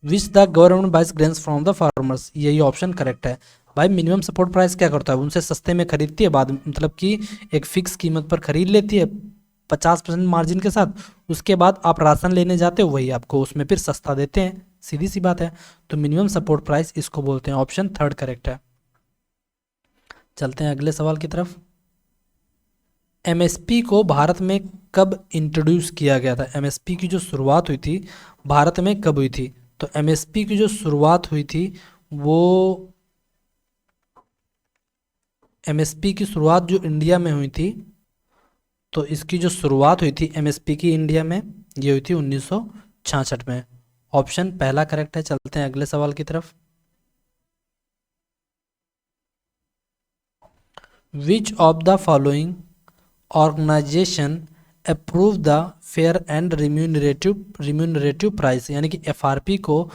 [SPEAKER 1] Which the government buys grains from the farmers, यही option correct है। भाई minimum support price क्या करता है, उनसे सस्ते में खरीदती है, बाद मतलब कि एक फिक्स कीमत पर खरीद लेती है 50% मार्जिन के साथ, उसके बाद आप राशन लेने जाते हो वही आपको उसमें फिर सस्ता देते हैं, सीधी सी बात है। तो मिनिमम सपोर्ट प्राइस इसको बोलते हैं, ऑप्शन थर्ड करेक्ट है। चलते हैं अगले सवाल की तरफ। एमएसपी को भारत में कब इंट्रोड्यूस किया गया था, एमएसपी की जो शुरुआत हुई थी भारत में कब हुई थी? तो एमएसपी की जो शुरुआत हुई थी वो, एमएसपी की शुरुआत जो इंडिया में हुई थी, तो इसकी जो शुरुआत हुई थी एमएसपी की इंडिया में, ये हुई थी 1966 में। ऑप्शन पहला करेक्ट है। चलते हैं अगले सवाल की तरफ। Which of the following organization approve the fair and remunerative price, यानी कि एफआरपी को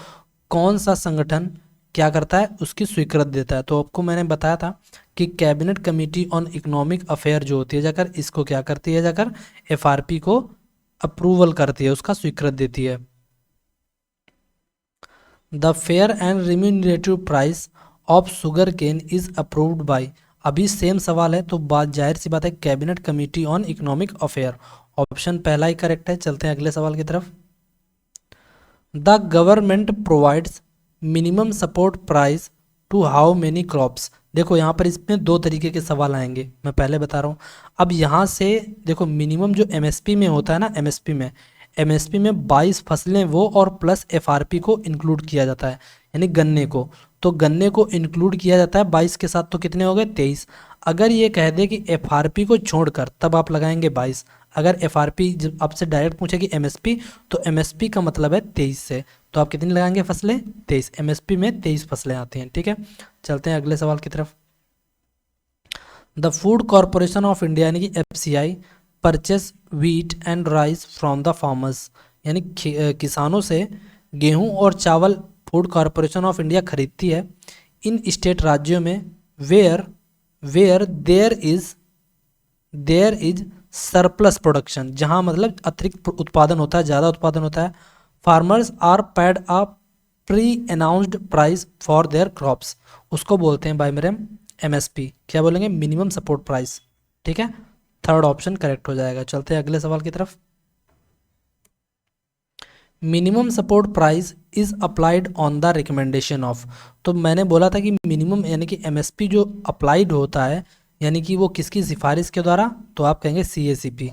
[SPEAKER 1] कौन सा संगठन क्या करता है, उसकी स्वीकृति देता है? तो आपको मैंने बताया था कि cabinet committee on economic affair जो होती है जाकर इसको क्या करती है, जाकर एफआरपी को अप्रूवल करती है, उसका स्वीकृति देती है। The fair and remunerative price of sugar cane is approved by, अभी सेम सवाल है तो बात जाहिर सी बात है cabinet committee on economic affair. Option पहला ही करेक्ट है। चलते हैं अगले सवाल की तरफ। The government provides minimum support price to how many crops, देखो यहाँ पर इसमें दो तरीके के सवाल आएंगे, मैं पहले बता रहा हूँ। अब यहाँ से देखो मिनिमम जो एमएसपी में होता है ना, एमएसपी में 22 फसलें वो और प्लस एफआरपी को इंक्लूड किया जाता है, यानी गन्ने को, तो गन्ने को इंक्लूड किया जाता है 22 के साथ, तो कितने हो गए 23। अगर ये कह दे कि एफआरपी को छोड़कर तब आप लगाएंगे 22। अगर एफआरपी जब आपसे डायरेक्ट पूछे कि एमएसपी, तो एमएसपी का मतलब है 23 से, तो आप कितनी लगाएंगे फसलें 23, एमएसपी में 23 फसलें आती हैं, ठीक है। चलते हैं अगले सवाल की तरफ। The food corporation of India यानी कि FCI purchase wheat and rice from the farmers, यानी किसानों से गेहूं और चावल फूड कॉरपोरेशन ऑफ इंडिया खरीदती है इन स्टेट राज्यों में where where there is surplus production, जहां मतलब अतिरिक्त उत्पादन होता है, ज़्यादा उत्पादन होता है। Farmers are paid a pre announced price for their crops, उसको बोलते हैं बाय मेरम एमएसपी, क्या बोलेंगे, मिनिमम सपोर्ट प्राइस, ठीक है। थर्ड ऑप्शन करेक्ट हो जाएगा। चलते हैं अगले सवाल की तरफ। Minimum support price is applied on the recommendation of, तो मैंने बोला था कि मिनिमम यानी कि एमएसपी जो अप्लाइड होता है यानी कि वो किसकी सिफारिश के द्वारा, तो आप कहेंगे सीएसीपी।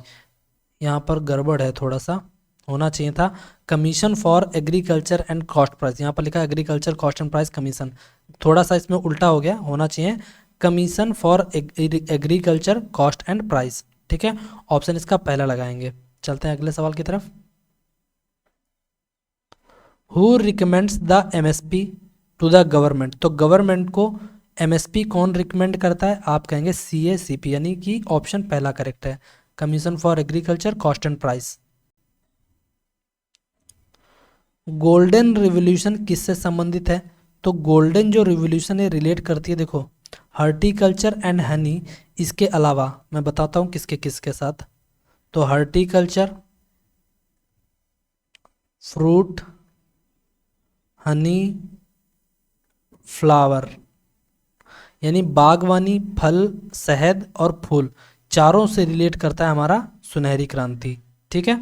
[SPEAKER 1] यहाँ पर गड़बड़ है, थोड़ा सा होना चाहिए था commission for agriculture and cost price, यहाँ पर लिखा है agriculture cost and price commission, थोड़ा सा इसमें उल्टा हो गया, होना चाहिए commission for agriculture cost and price, ठीक है। ऑप्शन इसका पहला लगाएंगे। चलते हैं अगले सवाल की तरफ। Who recommends the MSP to the government, तो गवर्नमेंट को एमएसपी कौन रिकमेंड करता है, आप कहेंगे सीएसीपी, यानी कि ऑप्शन पहला करेक्ट है, commission for agriculture cost and price. Golden revolution किससे संबंधित है, तो गोल्डन जो रिवॉल्यूशन है रिलेट करती है, देखो हर्टिकल्चर एंड हनी, इसके अलावा मैं बताता हूँ किसके किसके साथ, तो हर्टिकल्चर, फ्रूट, हनी, फ्लावर, यानी बागवानी, फल, शहद और फूल, चारों से रिलेट करता है हमारा सुनहरी क्रांति, ठीक है।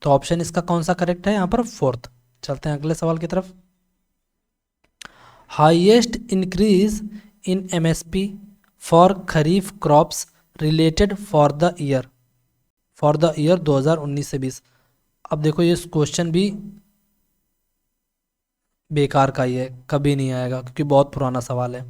[SPEAKER 1] तो ऑप्शन इसका कौन सा करेक्ट है यहाँ पर, फोर्थ। चलते हैं अगले सवाल की तरफ। Highest increase in MSP for kharif crops related for the year 2019 से 20। अब देखो ये क्वेश्चन भी बेकार का ही है, कभी नहीं आएगा क्योंकि बहुत पुराना सवाल है।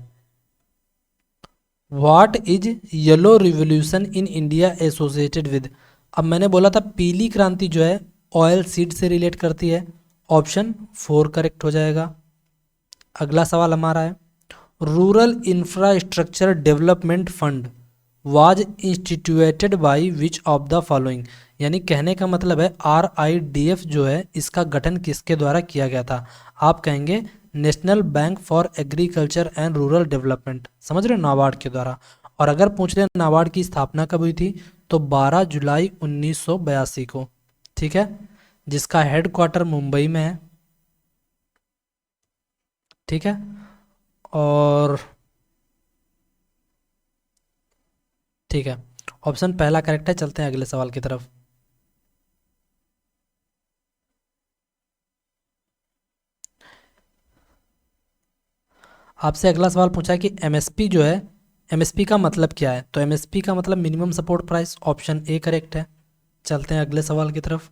[SPEAKER 1] What is yellow revolution in India associated with, अब मैंने बोला था पीली क्रांति जो है ऑयल सीड से रिलेट करती है, ऑप्शन 4 करेक्ट हो जाएगा। अगला सवाल हमारा है, rural infrastructure development fund was instituted by which of the following, यानी कहने का मतलब है RIDF जो है इसका गठन किसके द्वारा किया गया था, आप कहेंगे national bank for agriculture and rural development, समझ रहे हो, नाबार्ड के द्वारा। और अगर पूछ रहे हैं नाबार्ड की स्थापना कब हुई थी, तो 12 जुलाई 1982 को, ठीक है, जिसका हेडक्वार्टर मुंबई में है, ठीक है। और ठीक है, ऑप्शन पहला करेक्ट है। चलते हैं अगले सवाल की तरफ। आपसे अगला सवाल पूछा है कि एमएसपी जो है, एमएसपी का मतलब क्या है? तो एमएसपी का मतलब minimum support price, option A correct है। चलते हैं अगले सवाल की तरफ।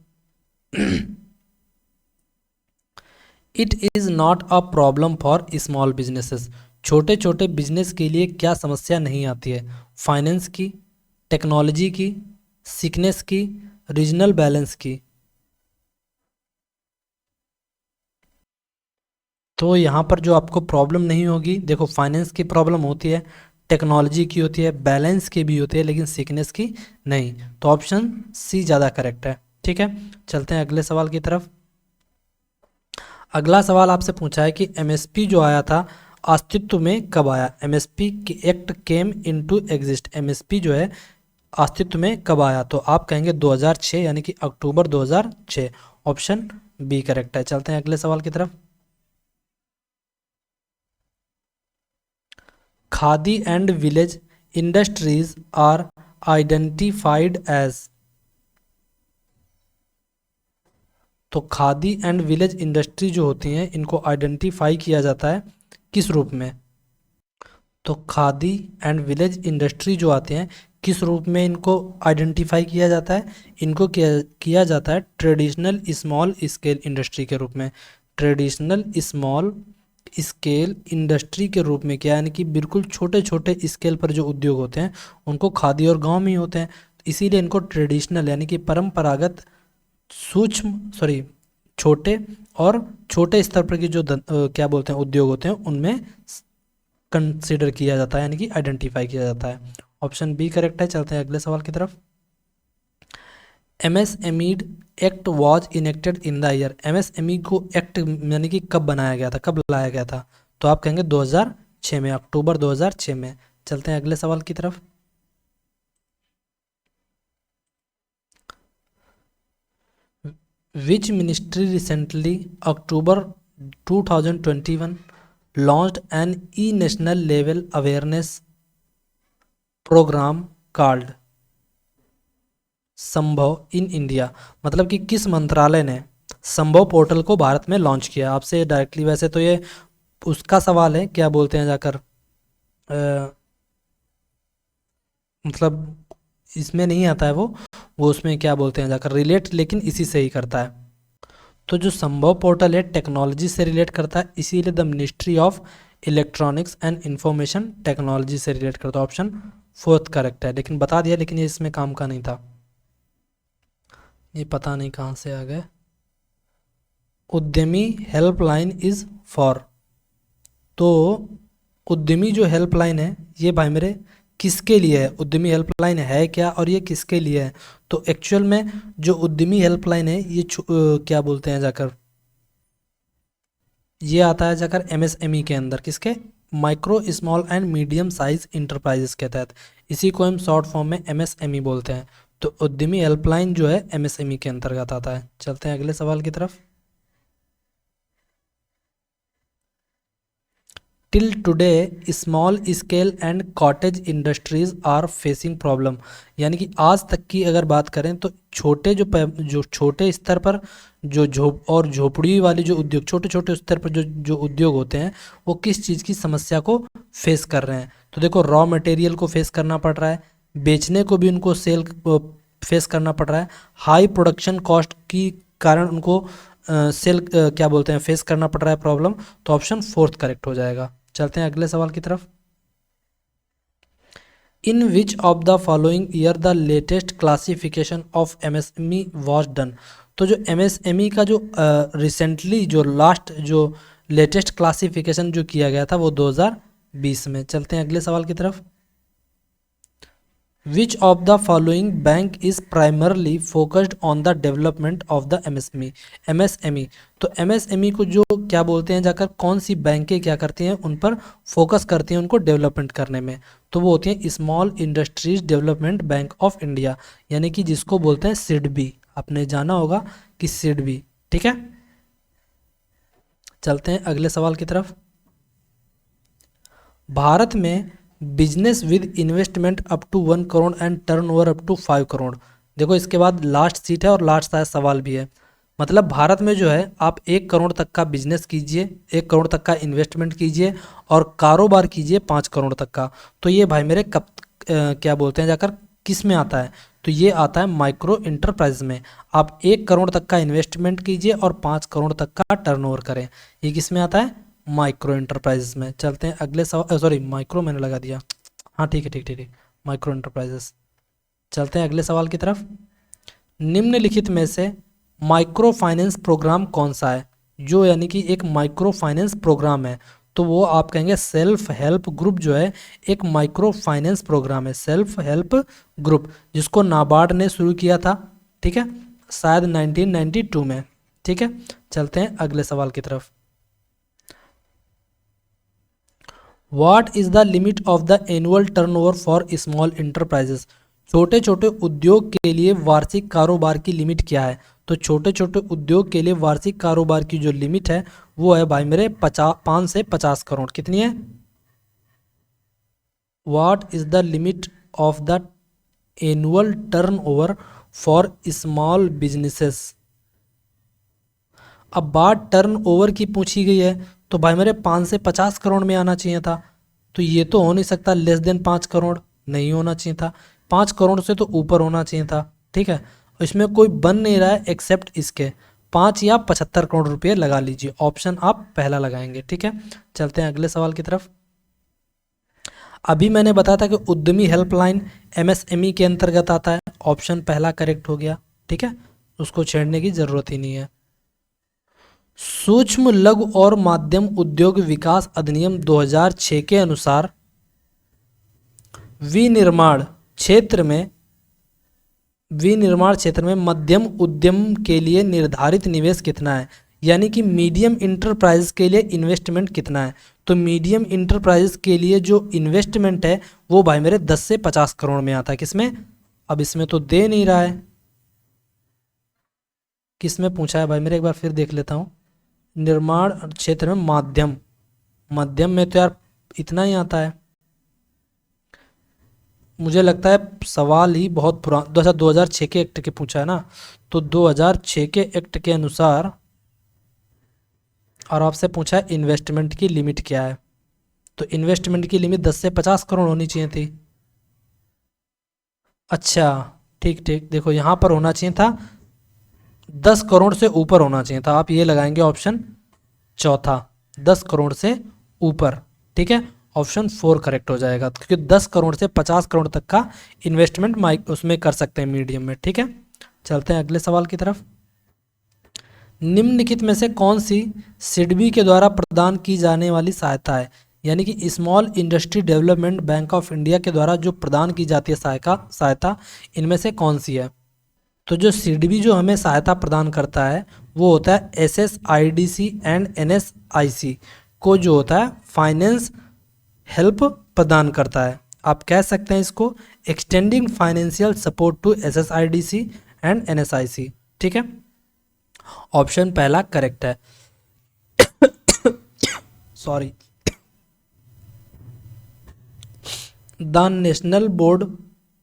[SPEAKER 1] It is not a problem for small businesses. छोटे छोटे बिजनेस के लिए क्या समस्या नहीं आती है? फाइनेंस की, टेक्नोलॉजी की, सिकनेस की, रीजनल बैलेंस की। तो यहाँ पर जो आपको प्रॉब्लम नहीं होगी, देखो फाइनेंस की प्रॉब्लम होती है, टेक्नोलॉजी की होती है, बैलेंस की भी होती है, लेकिन सिकनेस की नहीं। तो ऑप्शन सी ज़्यादा करेक्ट है। ठीक है, चलते हैं अगले सवाल की तरफ। अगला सवाल आपसे पूछा है कि एमएसपी जो आया था अस्तित्व में कब आया? एमएसपी की act came into exist, MSP जो है अस्तित्व में कब आया? तो आप कहेंगे 2006, यानी कि अक्टूबर 2006। ऑप्शन बी करेक्ट है। चलते हैं अगले सवाल की तरफ। Khadi and village industries are identified as. तो खादी एंड विलेज इंडस्ट्री जो होती हैं, इनको आइडेंटिफाई किया जाता है किस रूप में? तो खादी एंड विलेज इंडस्ट्री जो आते हैं, किस रूप में इनको आइडेंटिफाई किया जाता है? इनको किया जाता है ट्रेडिशनल स्मॉल स्केल इंडस्ट्री के रूप में। ट्रेडिशनल स्मॉल स्केल इंडस्ट्री के रूप में, क्या यानी कि बिल्कुल छोटे छोटे स्केल पर जो उद्योग होते हैं उनको खादी और गांव में ही होते हैं, इसीलिए इनको ट्रेडिशनल यानी कि परंपरागत सूक्ष्म सॉरी छोटे और छोटे स्तर पर की जो क्या बोलते हैं उद्योग होते हैं उनमें कंसिडर किया जाता है, यानी कि आइडेंटिफाई किया जाता है। ऑप्शन बी करेक्ट है। चलते हैं अगले सवाल की तरफ। MSME act was enacted in the year. MSME को एक्ट यानी कि कब बनाया गया था, कब लाया गया था? तो आप कहेंगे 2006 में, अक्टूबर 2006 में। चलते हैं अगले सवाल की तरफ। Which ministry recently October 2021 launched an e-national level awareness program called संभव इन इंडिया? मतलब कि किस मंत्रालय ने संभव पोर्टल को भारत में लॉन्च किया? आपसे डायरेक्टली, वैसे तो ये उसका सवाल है, क्या बोलते हैं जाकर मतलब इसमें नहीं आता है वो उसमें क्या बोलते हैं जाकर रिलेट, लेकिन इसी से ही करता है। तो जो संभव पोर्टल है टेक्नोलॉजी से रिलेट करता है, इसीलिए the ministry of electronics and information technology से रिलेट करता है। ऑप्शन फोर्थ करेक्ट है, लेकिन बता दिया, लेकिन ये इसमें काम का नहीं था, ये पता नहीं कहाँ से आ गए। उद्यमी हेल्पलाइन इज फॉर। तो उद्यमी जो हेल्पलाइन है ये भाई मेरे किसके लिए है? उद्यमी हेल्पलाइन है क्या और ये किसके लिए है? तो एक्चुअल में जो उद्यमी हेल्पलाइन है ये क्या बोलते हैं जाकर, ये आता है जाकर एमएसएमई के अंदर, किसके? Micro small and medium size enterprises के तहत। इसी को हम शॉर्ट फॉर्म में एमएसएमई बोलते हैं। तो उद्यमी हेल्पलाइन जो है एमएसएमई के अंतर्गत आता है। चलते हैं अगले सवाल की तरफ। Till today small scale and cottage industries are facing problem. यानी कि आज तक की अगर बात करें तो छोटे जो छोटे स्तर पर जो झोपड़ी वाली जो उद्योग, छोटे छोटे स्तर पर जो जो उद्योग होते हैं वो किस चीज़ की समस्या को फेस कर रहे हैं? तो देखो रॉ मटेरियल को फेस करना पड़ रहा है, बेचने को भी उनको सेल फेस करना पड़ रहा है, हाई प्रोडक्शन कॉस्ट की कारण उनको सेल क्या बोलते हैं फेस करना पड़ रहा है प्रॉब्लम। तो ऑप्शन फोर्थ करेक्ट हो जाएगा। चलते हैं अगले सवाल की तरफ। In which of the following year the latest classification of MSME was done. तो जो एमएसएमई का जो रिसेंटली जो लास्ट जो लेटेस्ट क्लासिफिकेशन जो किया गया था वो 2020 में। चलते हैं अगले सवाल की तरफ। Which of the following bank is primarily focused on the development of the MSME. तो एमएसएमई को जो क्या बोलते हैं जाकर, कौन सी बैंकें क्या करती हैं उन पर फोकस करती हैं उनको डेवलपमेंट करने में? तो वो होती हैं small industries development bank of India, यानी कि जिसको बोलते हैं सिडबी। आपने जाना होगा कि सिडबी। ठीक है, चलते हैं अगले सवाल की तरफ। भारत में business with investment up to 1 crore and turnover up to 5 crore. देखो इसके बाद लास्ट सीट है और लास्ट शायद सवाल भी है। मतलब भारत में जो है आप 1 करोड़ तक का बिजनेस कीजिए, 1 करोड़ तक का इन्वेस्टमेंट कीजिए और कारोबार कीजिए 5 करोड़ तक का। तो ये भाई मेरे कब क्या बोलते हैं जाकर किस में आता है? तो ये आता है माइक्रो इंटरप्राइज में। आप 1 करोड़ तक का इन्वेस्टमेंट कीजिए और 5 करोड़ तक का टर्नओवर करें, ये किस में आता है? माइक्रो इंटरप्राइजेस में। चलते हैं अगले सवाल, सॉरी माइक्रो मैंने लगा दिया, हाँ ठीक है ठीक ठीक ठीक, माइक्रो इंटरप्राइजेस। चलते हैं अगले सवाल की तरफ। निम्नलिखित में से माइक्रो फाइनेंस प्रोग्राम कौन सा है? जो यानी कि एक माइक्रो फाइनेंस प्रोग्राम है, तो वो आप कहेंगे सेल्फ हेल्प ग्रुप जो है एक माइक्रो फाइनेंस प्रोग्राम है, सेल्फ हेल्प ग्रुप, जिसको नाबार्ड ने शुरू किया था, ठीक है, शायद 1992 में। ठीक है, चलते हैं अगले सवाल की तरफ। What is the limit of the annual turnover for small enterprises? छोटे छोटे उद्योग के लिए वार्षिक कारोबार की लिमिट क्या है? तो छोटे छोटे उद्योग के लिए वार्षिक कारोबार की जो लिमिट है वो है भाई मेरे 5 से 50 करोड़। कितनी है? What is the limit of the annual turnover for small businesses? अब बात टर्न ओवर की पूछी गई है तो भाई मेरे 5 से 50 करोड़ में आना चाहिए था, तो ये तो हो नहीं सकता, लेस देन 5 करोड़ नहीं होना चाहिए था, 5 करोड़ से तो ऊपर होना चाहिए था। ठीक है, इसमें कोई बन नहीं रहा है एक्सेप्ट इसके 5 या 75 करोड़ रुपये लगा लीजिए, ऑप्शन आप पहला लगाएंगे। ठीक है, चलते हैं अगले सवाल की तरफ। अभी मैंने बताया था कि उद्यमी हेल्पलाइन एमएसएमई के अंतर्गत आता है, ऑप्शन पहला करेक्ट हो गया। ठीक है, उसको छेड़ने की जरूरत ही नहीं है। सूक्ष्म लघु और माध्यम उद्योग विकास अधिनियम 2006 के अनुसार विनिर्माण क्षेत्र में मध्यम उद्यम के लिए निर्धारित निवेश कितना है? यानी कि मीडियम इंटरप्राइज के लिए इन्वेस्टमेंट कितना है? तो मीडियम इंटरप्राइज के लिए जो इन्वेस्टमेंट है वो भाई मेरे 10 से 50 करोड़ में आता है। किसमें? अब इसमें तो दे नहीं रहा है, किसमें पूछा है भाई मेरे, एक बार फिर देख लेता हूँ। निर्माण क्षेत्र में मध्यम में तो यार इतना ही आता है। मुझे लगता है सवाल ही बहुत पुराना, 2006 के एक्ट के पूछा है ना, तो 2006 के एक्ट के अनुसार और आपसे पूछा है इन्वेस्टमेंट की लिमिट क्या है, तो इन्वेस्टमेंट की लिमिट 10 से 50 करोड़ होनी चाहिए थी। अच्छा ठीक ठीक, देखो यहाँ पर होना चाहिए था 10 करोड़ से ऊपर होना चाहिए था, आप ये लगाएंगे ऑप्शन चौथा, 10 करोड़ से ऊपर। ठीक है, ऑप्शन 4 करेक्ट हो जाएगा, क्योंकि 10 करोड़ से 50 करोड़ तक का इन्वेस्टमेंट उसमें कर सकते हैं मीडियम में। ठीक है, चलते हैं अगले सवाल की तरफ। निम्नलिखित में से कौन सी सिडबी के द्वारा प्रदान की जाने वाली सहायता है? यानी कि small industry development bank of India के द्वारा जो प्रदान की जाती है सहायता इनमें से कौन सी है? तो जो सीडबी जो हमें सहायता प्रदान करता है वो होता है SSIDC एंड NSIC को, जो होता है फाइनेंस हेल्प प्रदान करता है। आप कह सकते हैं इसको extending financial support to SSIDC and NSIC। ठीक है, ऑप्शन पहला करेक्ट है। Sorry. The national board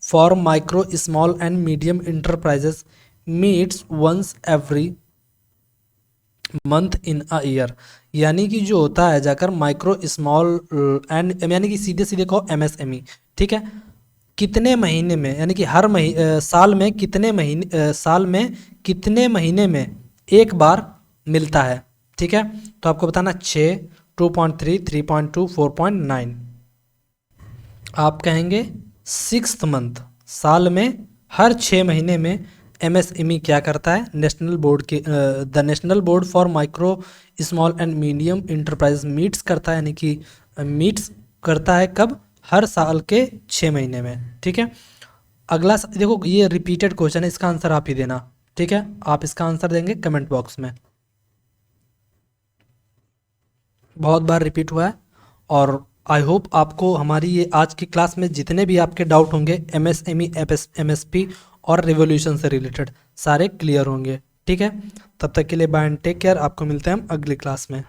[SPEAKER 1] for micro small and medium enterprises meets once every month in a year. यानी कि जो होता है जाकर माइक्रो स्मॉल एंड यानी कि सीधे सीधे कहो MSME। ठीक है, कितने महीने में, यानी कि हर साल में कितने महीने में एक बार मिलता है? ठीक है, तो आपको बताना 6, 2.3, 3.2, 4.9। आप कहेंगे 6th मंथ, साल में हर 6 महीने में MSME क्या करता है? The national board for micro small and medium enterprise meets करता है, यानी कि मीट्स करता है कब? हर साल के 6 महीने में। ठीक है, अगला देखो ये रिपीटेड क्वेश्चन है, इसका आंसर आप ही देना। ठीक है, आप इसका आंसर देंगे कमेंट बॉक्स में, बहुत बार रिपीट हुआ है। और आई होप आपको हमारी ये आज की क्लास में जितने भी आपके डाउट होंगे MSME, MSP और रिवोल्यूशन से रिलेटेड सारे क्लियर होंगे। ठीक है, तब तक के लिए बाय एंड टेक केयर। आपको मिलते हैं हम अगली क्लास में,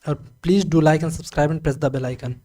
[SPEAKER 1] और please do like and subscribe and press the bell icon.